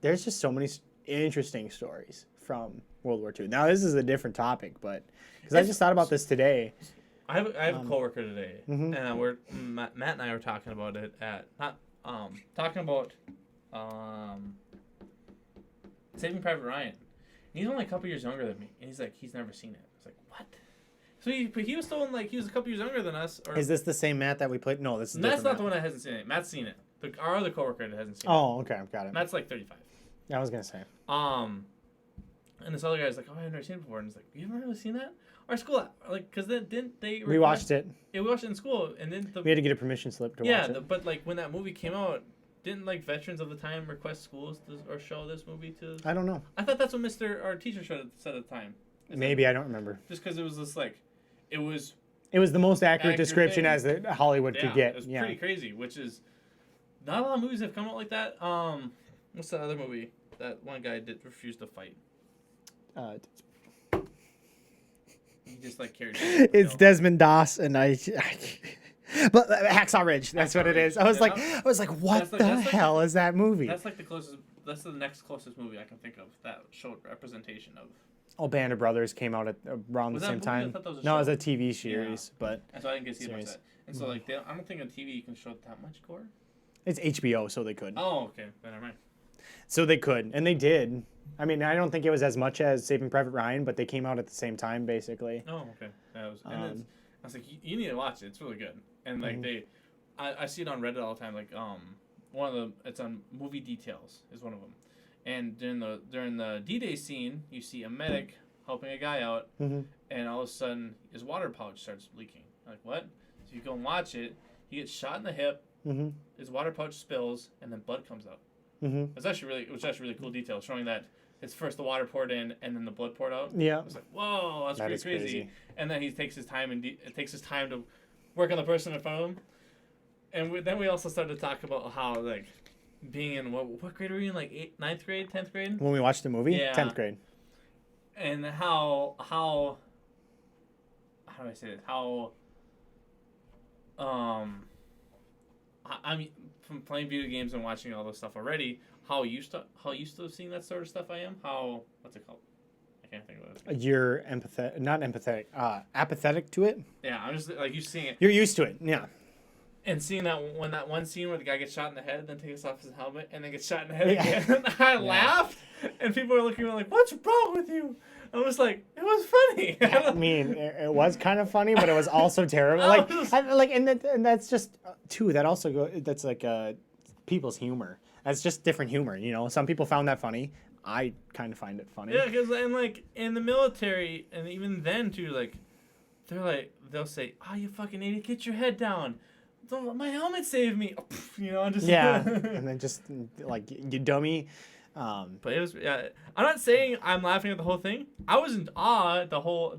there's just so many interesting stories from World War II. Now this is a different topic, but because I just thought about this today. I have a coworker today, and Matt and I were talking about it at talking about Saving Private Ryan. And he's only a couple years younger than me, and he's like, he's never seen it. I was like, what? So he was still in, like, he was a couple years younger than us. Or, Is this the same Matt that we played? No, this is Matt's different not Matt. the one that hasn't seen it. Matt's seen it. Our other coworker that hasn't seen it. Oh, okay, got it. Matt's like 35. I was gonna say. And this other guy's like, oh, I've never seen it before. And he's like, you haven't really seen that? Our school, like, because then didn't they? We watched it. Yeah, we watched it in school, and then We had to get a permission slip to watch it. but like when that movie came out, didn't like veterans of the time request schools to or show this movie to? I don't know. I thought that's what our teacher said at the time. Maybe I don't remember. Just because it was just like, it was It was the most accurate Accurate description thing. as that Hollywood could get. It was Yeah. pretty crazy, which is not a lot of movies have come out like that. What's that other movie that one guy refused to fight? He just like carried. It's Desmond Doss, and but Hacksaw Ridge. That's what it is. I was Yeah. like, what the hell is that movie? That's like the closest. That's the next closest movie I can think of that showed representation of. Oh, Band of Brothers came out at around Was the that a same movie? I time. thought that was a No, it was show. a TV series, but And so I didn't get to see much of Series. that. And so like I don't think on TV you can show that much gore. it's HBO, so they could. Oh, okay. Then never mind. So they could, and they did. I mean, I don't think it was as much as Saving Private Ryan, but they came out at the same time, basically. Oh, okay. That was. And Um, I was like, you need to watch it. It's really good. And like I see it on Reddit all the time. Like it's on Movie Details is one of them. And during the D-Day scene, you see a medic helping a guy out, Mhm. and all of a sudden his water pouch starts leaking. Like what? So you go and watch it. He gets shot in the hip. Mhm. His water pouch spills, and then blood comes out. Mhm. It was actually really cool detail, showing that it's first the water poured in, and then the blood poured out. Yeah. I was like, whoa, that's That pretty is crazy. crazy. And then he takes his time it takes his time to work on the person in front of him. And then we also started to talk about how like being in what grade were you in, like 9th grade, 10th grade, When we watched the movie, Yeah. 10th grade. and how do I say this? I mean, from playing video games and watching all this stuff already, how used to seeing that sort of stuff I am. What's it called? I can't think of it. You're not empathetic, apathetic to it. Yeah, I'm just like you seeing it. You're used to it. Yeah. And seeing that one scene where the guy gets shot in the head, then takes off his helmet, and then gets shot in the head Yeah. again, I laughed, and people were looking at me like, "What's wrong with you?" I was like, "It was funny." I mean, it was kind of funny, but it was also terrible. And that's just that also that's like people's humor. That's just different humor, you know. Some people found that funny. I kind of find it funny. Yeah, because like in the military, and even then too, like they'll say, "Oh, you fucking idiot, get your head down." My helmet saved me. You know, just Yeah, and then just like you dummy. But it was. Yeah, I'm not saying I'm laughing at the whole thing. I was in awe at the whole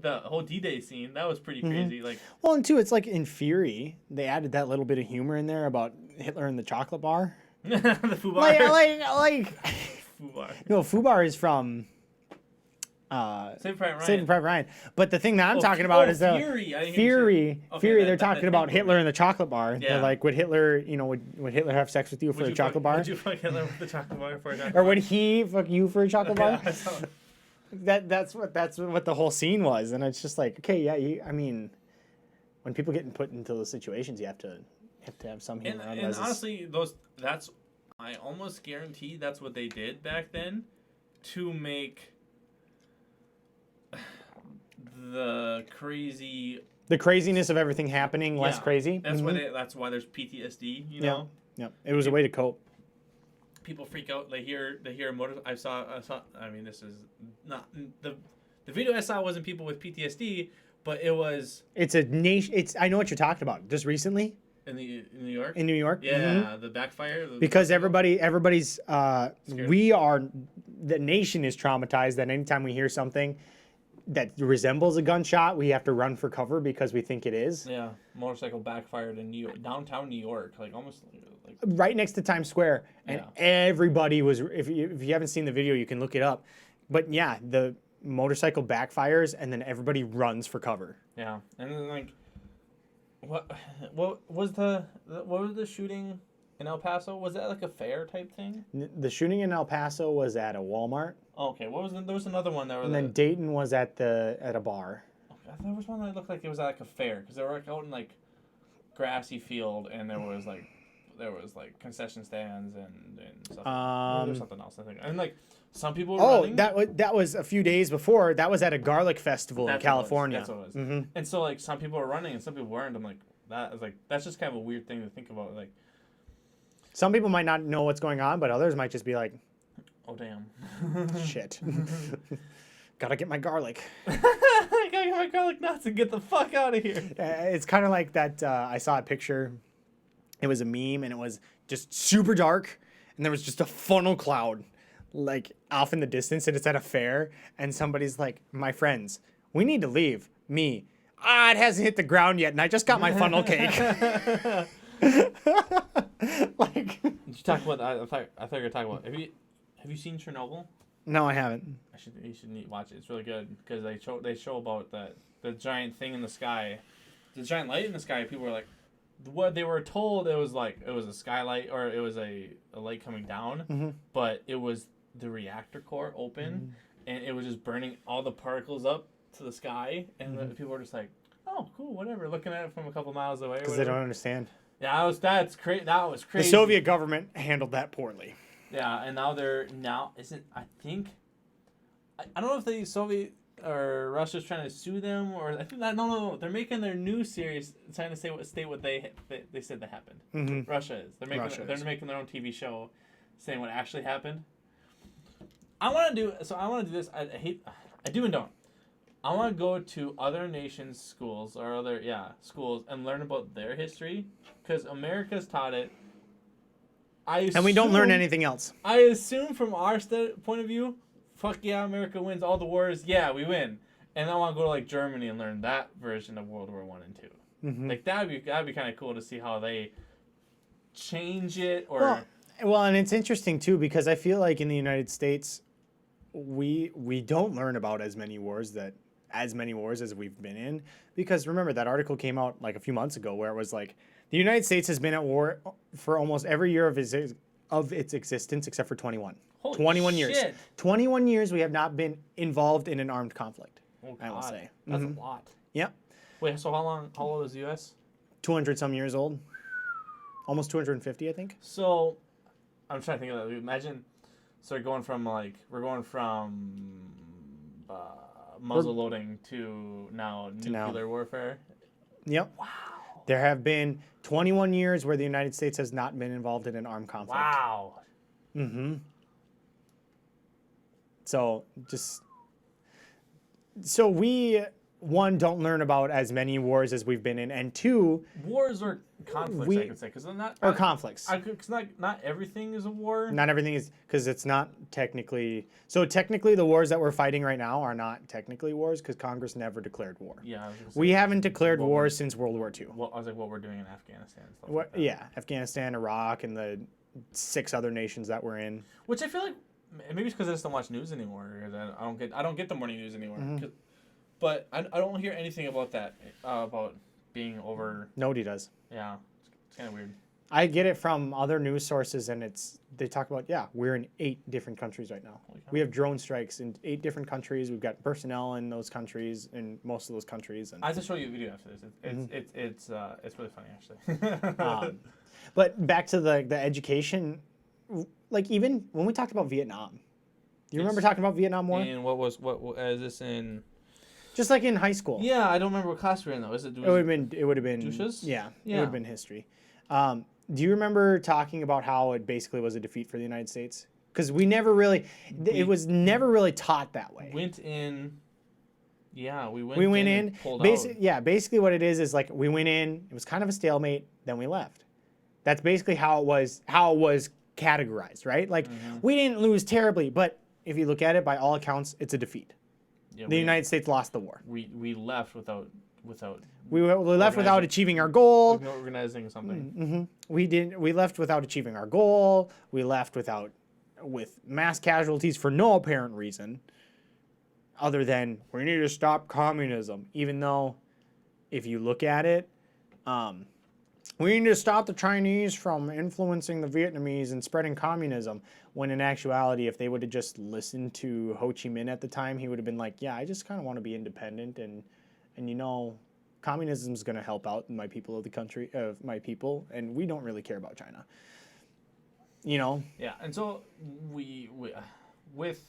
D-Day scene. That was pretty crazy. Like, Well, and two, it's like in Fury, they added that little bit of humor in there about Hitler and the chocolate bar. the Fubar. Like Fubar. no, Fubar is from Saving Private Ryan. Saving Private Ryan. But the thing that I'm Oh, talking about oh, is the Fury. I didn't hear you say- Fury. Okay, Fury. that- They're that- talking that about thing. Hitler and the chocolate bar. Yeah. They're like, would Hitler, would Hitler have sex with you for Would a you chocolate fuck, bar? Would you fuck Hitler with the chocolate bar for a chocolate Or would he fuck you for a chocolate bar? Yeah, I saw it. That's what the whole scene was, and it's just like, okay, yeah, I mean, when people get put into those situations, you have to have some humor. And otherwise it's- honestly, I almost guarantee that's what they did back then to make the craziness of everything happening less Yeah, crazy. That's Mhm. that's why there's PTSD. You Yeah. know, Yeah, it was a way to cope. people freak out. They hear a motor. I saw. I mean, this is not the video I saw wasn't people with PTSD, but it was It's a nation. I know what you're talking about. Just recently in New York. in New York. Yeah, Mhm. the backfire. Because everybody's Scared. the nation is traumatized that anytime we hear something that resembles a gunshot, we have to run for cover because we think it is. Yeah, motorcycle backfired in downtown New York, like almost like Right next to Times Square, and Yeah. everybody was. If you haven't seen the video, you can look it up. But yeah, the motorcycle backfires, and then everybody runs for cover. yeah, and then like, what was the shooting in El Paso? Was that like a fair type thing? The shooting in El Paso was at a Walmart, Oh, okay, there was another one that and then Dayton was at a bar. I thought there was one that looked like it was at like a fair because they were like out in like grassy field and there was like there was like concession stands and stuff. Maybe there's something else I think. And like some people were Oh, running. that was a few days before. That was at a garlic festival in That's what it was. California. That's what it was. Mhm. And so like some people were running and some people weren't. I'm like that is like that's just kind of a weird thing to think about. Like, Some people might not know what's going on, but others might just be like, oh damn. shit. Gotta get my garlic. I gotta get my garlic nuts and get the fuck out of here. It's kind of like that. I saw a picture. It was a meme, and it was just super dark, and there was just a funnel cloud, like off in the distance, and it's at a fair, and somebody's like, "My friends, we need to leave." Me, it hasn't hit the ground yet, and I just got my funnel cake. Like, Did you talk about? I thought you were talking about. Have you seen Chernobyl? no, I haven't. You should watch it. It's really good because they show about the giant thing in the sky, the giant light in the sky. People were like, what they were told it was a skylight or it was a light coming down, but it was the reactor core open, and it was just burning all the particles up to the sky, and the people were just like, oh cool, whatever, looking at it from a couple miles away. Because they don't understand. Yeah, that was crazy. The crazy. Soviet government handled that poorly. Yeah, and now isn't I think I don't know if the Soviet or Russia's trying to sue them or I think that no they're making their new series trying to state what they said that happened. Mm-hmm. Russia is they're making their own TV show saying what actually happened. I want to do this. I do and don't. I want to go to other nations' schools or schools and learn about their history because America's taught it. And we don't learn anything else. I assume from our point of view, fuck yeah, America wins all the wars. Yeah, we win. And I want to go to like Germany and learn that version of World War I and II. Mm-hmm. Like that'd be kind of cool to see how they change it or. Well, and it's interesting too because I feel like in the United States, we don't learn about as many wars as we've been in because remember that article came out like a few months ago where it was like the United States has been at war for almost every year of its existence except for 21. Holy 21 years. shit. 21 years we have not been involved in an armed conflict. Oh, I will God. say. That's a lot. Yep. Wait, so how old is the U.S.? 200 some years old. Almost 250, I think. So, I'm trying to think of that. Imagine, so we're going from muzzle loading to now nuclear warfare. Yep. Wow. There have been 21 years where the United States has not been involved in an armed conflict. Wow. Mm-hmm. So we, one, don't learn about as many wars as we've been in, and two, wars or conflicts, I could say, because conflicts. Because not everything is a war. Not everything is, because it's not technically. So technically, the wars that we're fighting right now are not technically wars because Congress never declared war. Yeah. I was gonna say, We haven't declared war since World War II. I was like, what we're doing in Afghanistan. And stuff like that. Yeah, Afghanistan, Iraq, and the 6 other nations that we're in. Which I feel like maybe it's because I just don't watch news anymore. Because I don't get the morning news anymore. But I don't hear anything about that about being over. Nobody does. Yeah, it's kind of weird. I get it from other news sources, and they talk about we're in 8 different countries right now. We have drone strikes in 8 different countries. We've got personnel in those countries, in most of those countries. And I have to show you a video after this. It's really funny actually. But back to the education, like even when we talked about Vietnam, do you remember talking about Vietnam War? And is this in? Just like in high school. Yeah, I don't remember what class we were in though. It would have been. Douches? Yeah, it would have been history. Do you remember talking about how it basically was a defeat for the United States? Because we never really, it was never really taught that way. We went in. Pulled out. Basically what it is like we went in. It was kind of a stalemate. Then we left. That's basically how it was categorized, right? Like we didn't lose terribly, but if you look at it, by all accounts, it's a defeat. Yeah, the United States lost the war. We left without. We left without achieving our goal. Organizing something. We left without achieving our goal. We left with mass casualties for no apparent reason, other than we need to stop communism. Even though, if you look at it, we need to stop the Chinese from influencing the Vietnamese and spreading communism. When in actuality, if they would have just listened to Ho Chi Minh at the time, he would have been like, yeah, I just kind of want to be independent and Communism is going to help out my people of the country, of my people, and we don't really care about China. You know? Yeah, and so we with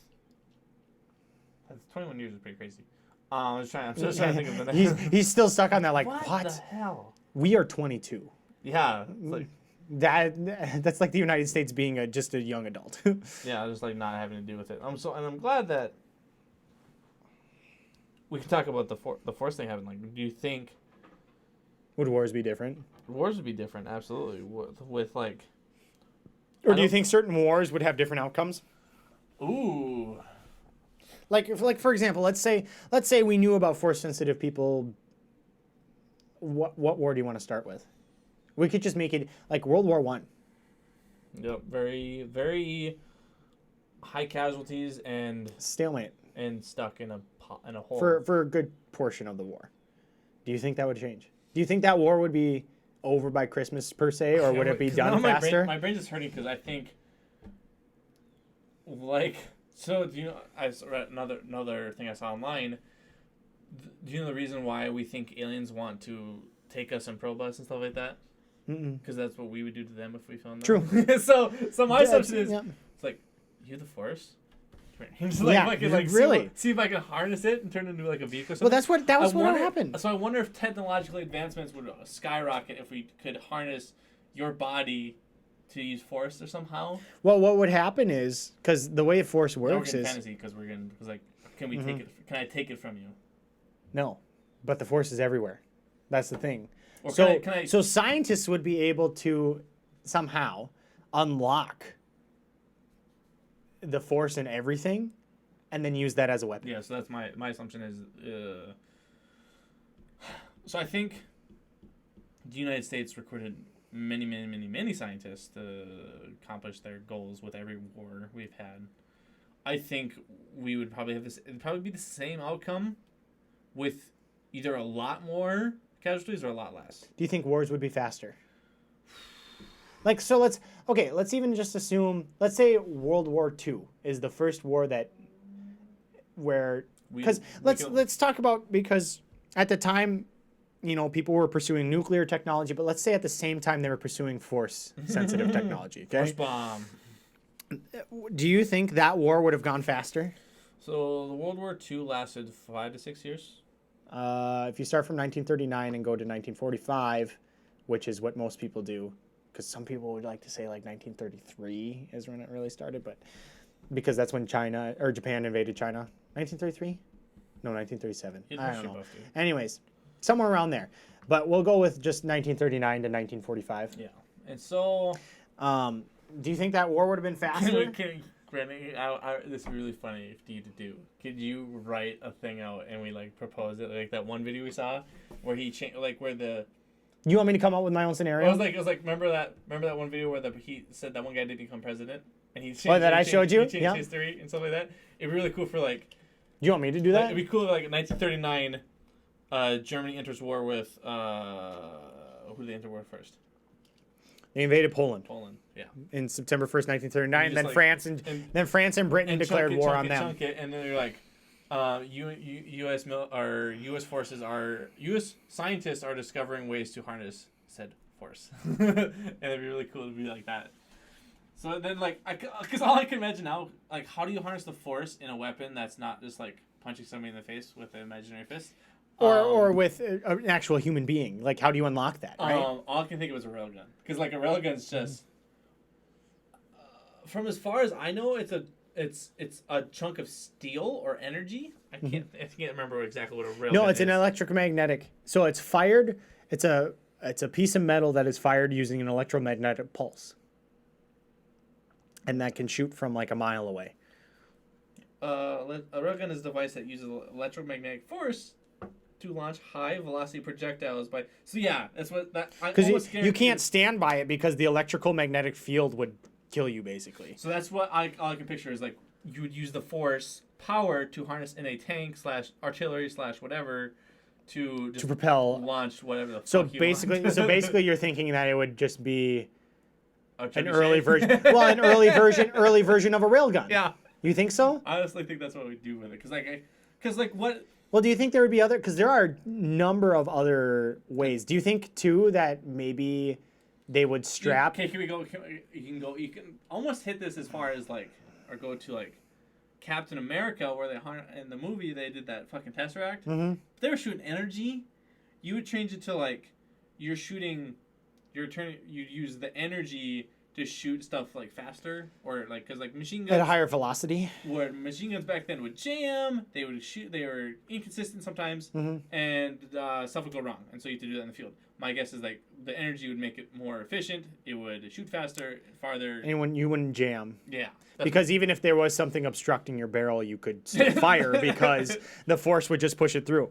21 years is pretty crazy. I'm just trying to think of the next. He's still stuck on that. Like What the hell? We are 22. Yeah, it's like That's like the United States being just a young adult. yeah, just like not having to do with it. I'm glad that we can talk about the force thing happened. Like, do you think Would wars be different? wars would be different? Absolutely. With like, Or I do you don't- think certain wars would have different outcomes? ooh, Like for example, let's say we knew about force sensitive people. What war do you want to start with? We could just make it like World War One. yep, very very high casualties and Stalemate stuck in a hole. for a good portion of the war. Do you think that would change? Do you think that war would be over by Christmas per se, or would it be 'Cause now done faster? My brain's just hurting because I think, like, so do you know? Read another thing I saw online. Do you know the reason why we think aliens want to take us and probe us and stuff like that? Because that's what we would do to them if we found them. True. so my assumption is Yeah. it's like you the Force. Just like, if I could, like really. see if I can harness it and turn it into like a vehicle. Or Well, something. that was what wonder- happened. So I wonder if technological advancements would skyrocket if we could harness your body to use force or somehow. Well, what would happen is because the way force Now we're works getting is fantasy because like, can we take it? Can I take it from you? no, but the force is everywhere. That's the thing. Or So, can I so scientists would be able to somehow unlock the force in everything, and then use that as a weapon. yeah. So that's my assumption is. So I think the United States recruited many scientists to accomplish their goals with every war we've had. I think we would probably have this. It'd probably be the same outcome, with either a lot more casualties or a lot less. Do you think wars would be faster? Like, so let's even just assume, let's say World War II is the first war because let's talk about, because at the time, you know, people were pursuing nuclear technology, but let's say at the same time they were pursuing force sensitive technology. Okay. Force bomb. Do you think that war would have gone faster? So the World War II lasted 5 to 6 years. If you start from 1939 and go to 1945, which is what most people do, because some people would like to say like 1933 is when it really started, but because that's when Japan invaded China. 1933? No, 1937. You'd I be don't know. buff, dude. Anyways, somewhere around there. But we'll go with just 1939 to 1945. Yeah. And so Do you think that war would have been faster? Brandon, this would be really funny if you to do. Could you write a thing out and we like propose it, like that one video we saw where he where the You want me to come up with my own scenario? it was like remember that one video where he said that one guy didn't become president and he changed, that I showed you? he changed Yeah. history and stuff like that. It'd be really cool for like Do you want me to do that? it'd be cool if, like in 1939, Germany enters war with who did they enter war first? They invaded Poland Poland. Yeah. in September 1st, 1939. just, Then like- France and Britain declared chunk it, war chunk on it, them. chunk it, and then they're like, U.S. forces U.S. scientists are discovering ways to harness said force, and it'd be really cool to be like that. So then, like, because all I can imagine now, like, how do you harness the force in a weapon that's not just like punching somebody in the face with an imaginary fist, Or with an actual human being. Like, how do you unlock that, right? all I can think of is a railgun, because like a railgun's just, from as far as I know, it's a chunk of steel or energy. I can't remember exactly what a railgun No, it's is. an electromagnetic. So it's fired. It's a piece of metal that is fired using an electromagnetic pulse, and that can shoot from like a mile away. A railgun is a device that uses electromagnetic force to launch high velocity projectiles by. So yeah, that's what that. Because you can't stand by it because the electrical magnetic field would kill you basically. So that's what all I can picture is like you would use the force power to harness in a tank / artillery / whatever to just propel. launch whatever the So fuck you basically, want. you're thinking that it would just be A an trebuchet? early version. Well, an early version of a railgun. Yeah. You think so? I honestly think that's what we do with it, because what Well, do you think there would be other? Because there are a number of other ways. Do you think too that maybe they would strap? Okay, here we go. You can almost hit this as far as like, or go to like Captain America, where in the movie they did that fucking Tesseract. Mm-hmm. If they were shooting energy, you would change it to like you'd use the energy to shoot stuff like faster, or like, because like machine guns At a higher velocity. where machine guns back then would jam, they would shoot, they were inconsistent sometimes, and stuff would go wrong, and so you have to do that in the field. My guess is like the energy would make it more efficient. It would shoot faster, farther. And you wouldn't jam. Yeah. Because even if there was something obstructing your barrel, you could still fire because the force would just push it through.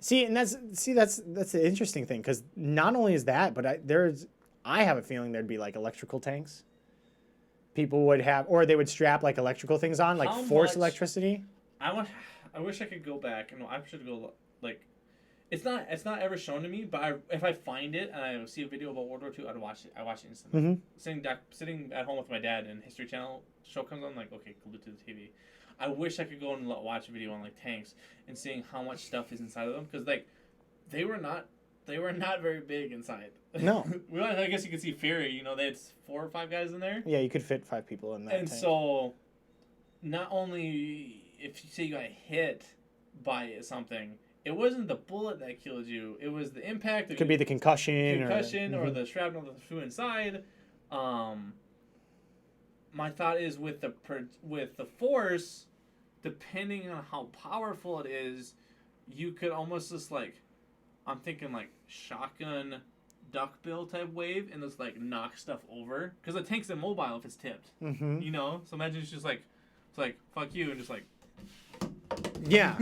That's the interesting thing, because not only is that, but I have a feeling there'd be like electrical tanks. People would have, or they would strap like electrical things on, like How force much- electricity. I wish I could go back, and I should go like. It's not ever shown to me, but if I find it and I see a video about World War II, I'd watch it. I watch it instantly. Sitting at home with my dad and History Channel show comes on, like, okay, glued to the TV. I wish I could go and watch a video on like tanks and seeing how much stuff is inside of them, because like they were not very big inside. No. Well, I guess you could see Fury. You know, they had 4 or 5 guys in there, Yeah, you could fit 5 people in that and tank. so not only if you say you got hit by something, it wasn't the bullet that killed you; it was the impact. It could be the concussion, or the shrapnel that flew inside. My thought is with the force, depending on how powerful it is, you could almost just like, I'm thinking like shotgun duckbill type wave and just like knock stuff over, because the tank's immobile if it's tipped. You know, so imagine it's just like, it's like fuck you and just like. Yeah.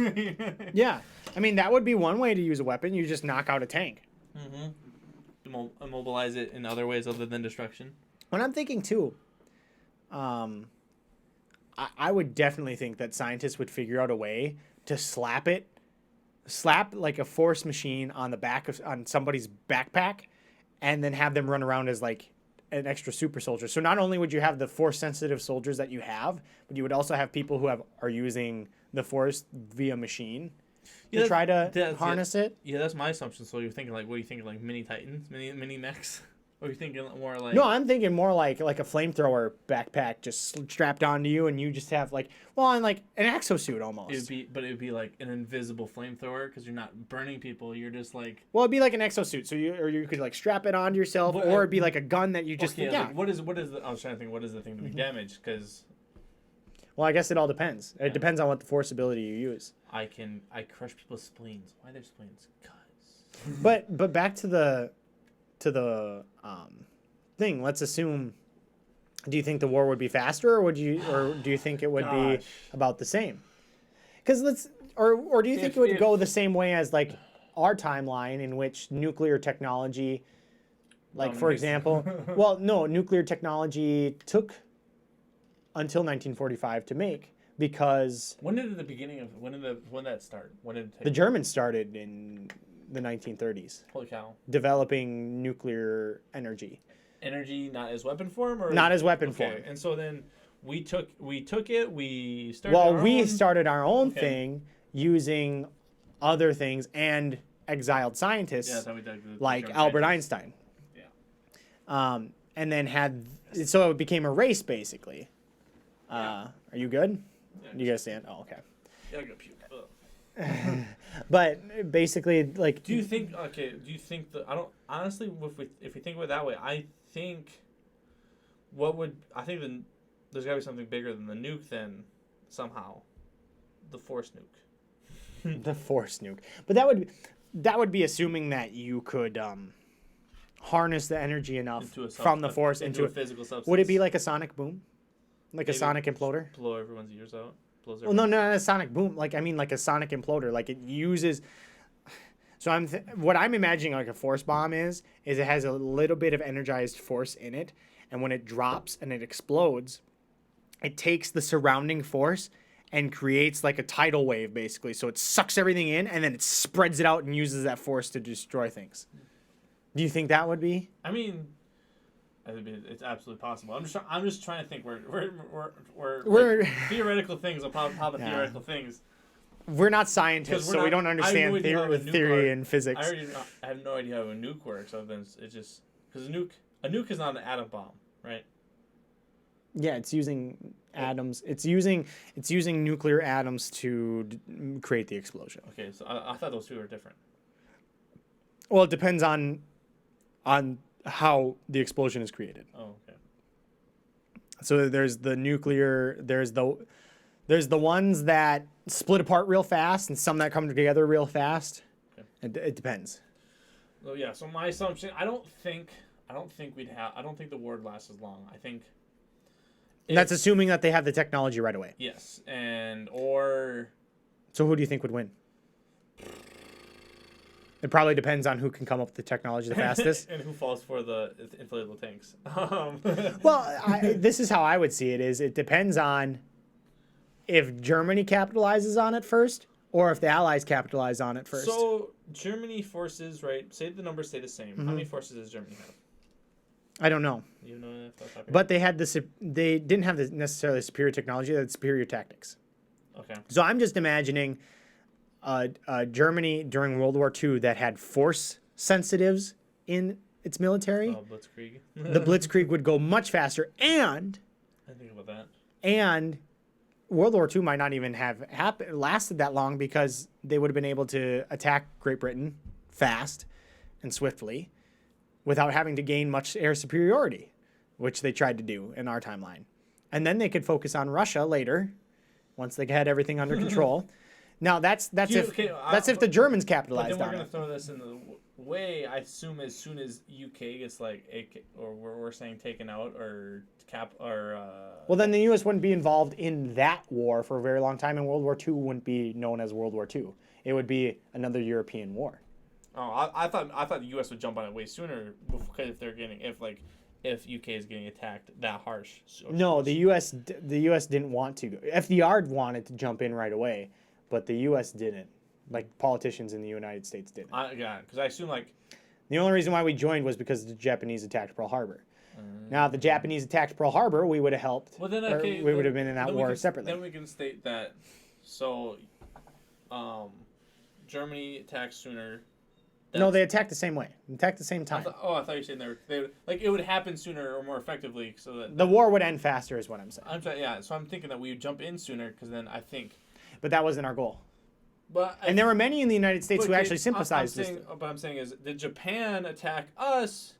Yeah. I mean, that would be one way to use a weapon. You just knock out a tank. Immobilize it in other ways other than destruction. What I'm thinking too, I would definitely think that scientists would figure out a way to slap like a force machine on the back on somebody's backpack, and then have them run around as like an extra super soldier. So not only would you have the force sensitive soldiers that you have, but you would also have people who are using the force via machine to try to harness it. Yeah, that's my assumption. So you're thinking like, what are you thinking, like mini Titans, mini mechs? Or are you thinking more like? No, I'm thinking more like a flamethrower backpack just strapped onto you, and you just have like, and like an exosuit almost. It would be like an invisible flamethrower, because you're not burning people. You're just like. Well, it'd be like an exosuit, so you could like strap it onto yourself, But, or it'd be like a gun that you just Like, what is the? I was trying to think. What is the thing to be damaged? Because. Well, I guess it all depends. It depends on what the force ability you use. I crush people's spleens. Why their spleens? Cause. But back to the thing. Let's assume. Do you think the war would be faster, or do you think it would be about the same? Because or do you think it would go the same way as like our timeline, in which nuclear technology, like for example, nuclear technology took until 1945 to make, because when did that start? When did it take? the Germans started in the 1930s. Holy cow! Developing nuclear energy. Energy not as weapon form, or Not as weapon form. And so then we took it. We started. Well, our we own. started our own thing using other things and exiled scientists Yeah, that's how we did like German Albert scientists. Einstein. Yeah. And then so it became a race basically. Are you good? Yeah, You guys stand? Oh, okay. Yeah, I got puke. Ugh. But basically, like, Do you think? Okay. Do you think that? I don't honestly. If we think of it that way, I think. There's got to be something bigger than the nuke. Then somehow, the force nuke. the force nuke. But that would be assuming that you could harness the energy enough from the force into a physical substance. Would it be like a sonic boom, like a Maybe. sonic imploder? Blow everyone's ears out? Blows Well, no, not a sonic boom. Like, I mean, like a sonic imploder. Like, it uses. So what I'm imagining like a force bomb is it has a little bit of energized force in it, and when it drops and it explodes, it takes the surrounding force and creates like a tidal wave, basically. So it sucks everything in, and then it spreads it out and uses that force to destroy things. Do you think that would be? I mean, It's absolutely possible. I'm just trying to think. We're We're- like, theoretical things on top of Yeah. theoretical things. We're not scientists, 'Cause we're so we not- don't I have no understand idea how a nuke theory are- and physics. I have no idea how a nuke works. Other than it's just because a nuke is not an atom bomb, right? Yeah, it's using atoms. It's using nuclear atoms to create the explosion. Okay, so I thought those two were different. Well, it depends on how the explosion is created. Oh, okay. So there's the nuclear. There's the ones that split apart real fast, and some that come together real fast. Okay. It depends. So yeah, so my assumption, I don't think the war would last as long. I think That's assuming that they have the technology right away. yes, or So who do you think would win? It probably depends on who can come up with the technology the fastest. and who falls for the inflatable tanks. Well, this is how I would see it: is it depends on if Germany capitalizes on it first, or if the Allies capitalize on it first. So Germany forces, right? Say the numbers stay the same. How many forces does Germany have? I don't know, You know if that's happening? but they didn't have necessarily superior technology; they had superior tactics. Okay. So I'm just imagining Germany during World War II that had force sensitives in its military. Oh, Blitzkrieg. The Blitzkrieg would go much faster, and I think about that. World War II might not even have lasted that long because they would have been able to attack Great Britain fast and swiftly without having to gain much air superiority, which they tried to do in our timeline. And then they could focus on Russia later once they had everything under control. Now that's if the Germans But capitalized then we're on gonna it. throw this in the way. I assume as soon as UK gets or we're saying taken out or Well, then the U.S. wouldn't be involved in that war for a very long time, and World War II wouldn't be known as World War II. It would be another European war. Oh, I thought the U.S. would jump on it way sooner because if UK is getting attacked that harsh. No, the U.S. didn't want to. FDR wanted to jump in right away, but the U.S. didn't. Like politicians in the United States didn't. Yeah, because I assume The only reason why we joined was because the Japanese attacked Pearl Harbor. Now, if the Japanese attacked Pearl Harbor, we would have helped. well then or okay, we would have been in that then we war can- separately. Then we can state that Germany attacks sooner. No, they attacked the same way. Attacked the same I time. thought you were saying they would, like it would happen sooner or more effectively so that The war would end faster, is what I'm saying. So I'm thinking that we would jump in sooner because then I think. But that wasn't our goal. But And there were many in the United States who actually sympathized with it. What I'm saying is, did Japan attack us?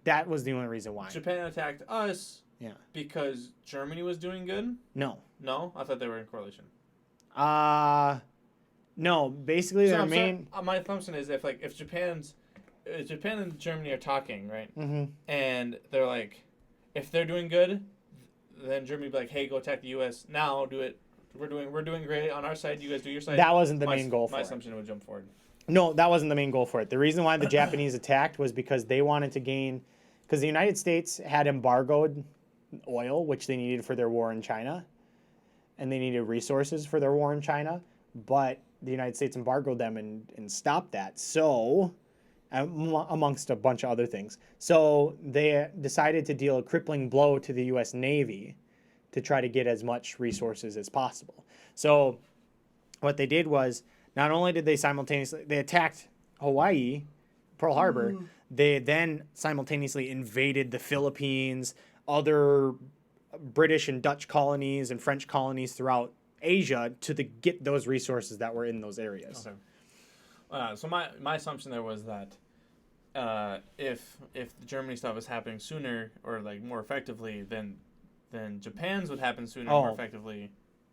That was the only reason why. Japan attacked us Yeah. because Germany was doing good? No. No, I thought they were in correlation. No. Basically, So their I'm main. sorry, my assumption is if Japan and Germany are talking, right, and they're like, if they're doing good, then Germany would be like, hey, go attack the U.S. now, do it. We're doing great on our side. You guys do your side. That wasn't the main goal for my it. assumption would jump forward. No, that wasn't the main goal for it. The reason why the Japanese attacked was because they wanted to gain, because the United States had embargoed oil, which they needed for their war in China, and they needed resources for their war in China, but the United States embargoed them and stopped that. So, amongst a bunch of other things. So they decided to deal a crippling blow to the U.S. Navy to try to get as much resources as possible. So what they did was, not only did they attacked Hawaii, Pearl Harbor, they then simultaneously invaded the Philippines, other British and Dutch colonies and French colonies throughout Asia to get those resources that were in those areas. Okay. So my assumption there was that if the Germany stuff was happening sooner or like more effectively, then Japan's would happen sooner and more effectively,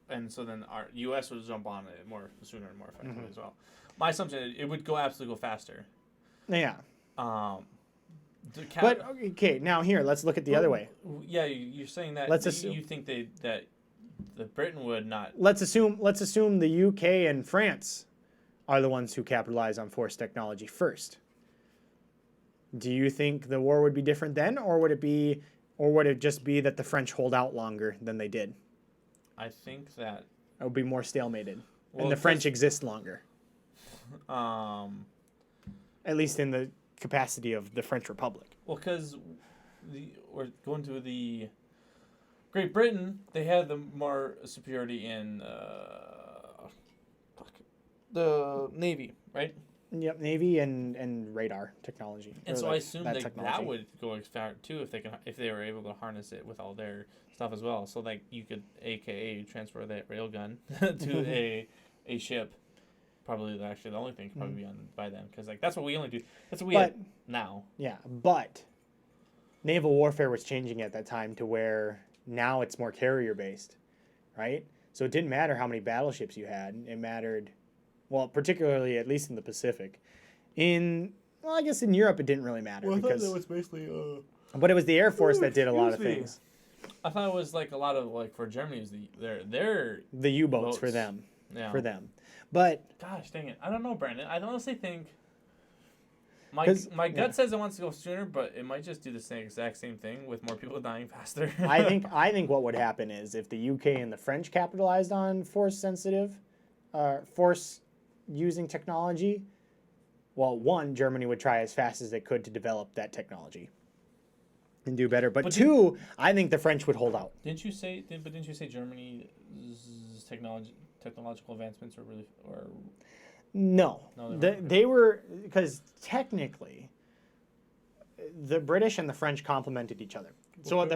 and so then our U.S. would jump on it sooner and more effectively as well. My assumption is it would go faster. Yeah. But But okay, now here, let's look at the other way. Yeah, you're saying that Let's assume- you think that the Britain would not. Let's assume the UK and France are the ones who capitalize on force technology first. Do you think the war would be different then, or would it just be that the French hold out longer than they did? I think that It would be more stalemated, Well, and the French exist longer, um at least in the capacity of the French Republic. well because or going to the Great Britain, they had the more superiority in the Navy, right? Yep, Navy and radar technology. And or so I assume that technology. would go expand too if they were able to harness it with all their stuff as well. So like you could AKA transfer that railgun to a ship. Probably actually the only thing could probably be on by then because like that's what we only do. That's what we have now. Yeah, but naval warfare was changing at that time to where now it's more carrier based, right? So it didn't matter how many battleships you had. It mattered, well, particularly at least in the Pacific. I guess in Europe it didn't really matter because that was basically. But it was the Air Force that did a lot of things. I thought it was like a lot of like for Germany was their The U-boats for them. Yeah. For them. But gosh dang it. I don't know, Brandon. I honestly think my gut yeah. says it wants to go sooner, but it might just do the exact same thing with more people dying faster. I think what would happen is if the UK and the French capitalized on force using technology, well, one, Germany would try as fast as they could to develop that technology and do better. But two, I think the French would hold out. Didn't you say Germany's technological advancements are really or No, they were, because technically the British and the French complemented each other. So Okay.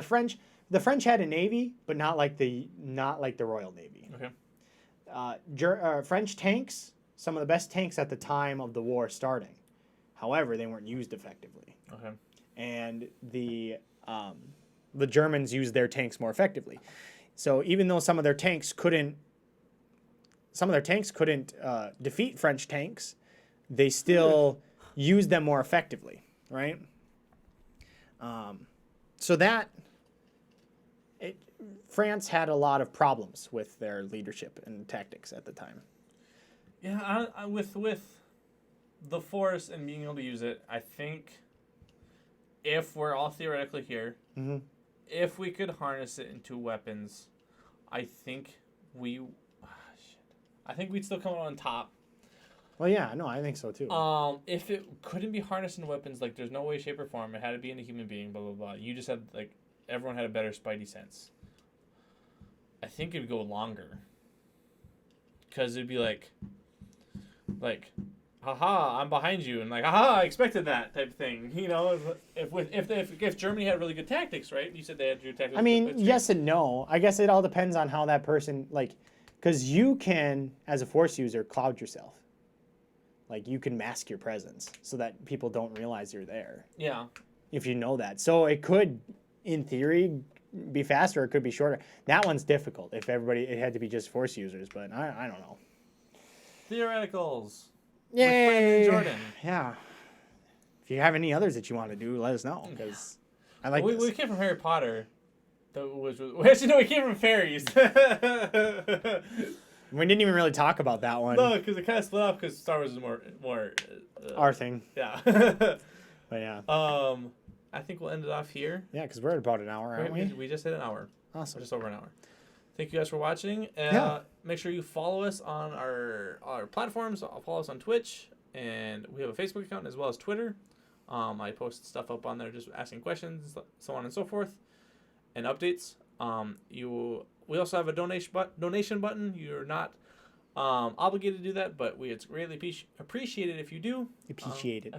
the French had a navy, but not like the Royal Navy. Okay. French tanks, some of the best tanks at the time of the war starting. However, they weren't used effectively. Okay. And the Germans used their tanks more effectively. So even though some of their tanks couldn't defeat French tanks, they still used them more effectively, right? France had a lot of problems with their leadership and tactics at the time. Yeah, with the Force and being able to use it, I think if we're all theoretically here, if we could harness it into weapons, I think we'd still come out on top. Well, yeah, no, I think so too. If it couldn't be harnessed into weapons, like there's no way, shape, or form, it had to be in a human being, blah blah blah. You just had like everyone had a better spidey sense. I think it'd go longer. Cause it'd be like, haha, I'm behind you, and like, haha, I expected that type of thing. You know, if Germany had really good tactics, right? You said they had good tactics. I mean, yes and no. I guess it all depends on how that person, like, because you can, as a Force user, cloud yourself. Like, you can mask your presence so that people don't realize you're there. Yeah. If you know that. So it could, in theory, be faster. It could be shorter. That one's difficult if it had to be just Force users, but I don't know. Theoreticals. Yay! With Jordan. Yeah. If you have any others that you want to do, let us know, because I like this. We came from Harry Potter. Actually, no, we came from fairies. We didn't even really talk about that one. No, because it kind of split up because Star Wars is more Our thing. Yeah. But yeah. I think we'll end it off here. Yeah, because we're at about an hour, aren't we? We just hit an hour. Awesome. We're just over an hour. Thank you guys for watching. Make sure you follow us on our platforms. Follow us on Twitch, and we have a Facebook account as well as Twitter. I post stuff up on there, just asking questions, so on and so forth, and updates. We also have a donation button. You're not obligated to do that, but it's greatly appreciated if you do. Appreciated.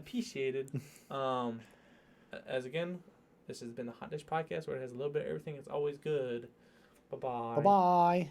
As again, this has been the Hot Dish Podcast, where it has a little bit of everything. It's always good. Bye-bye. Bye-bye.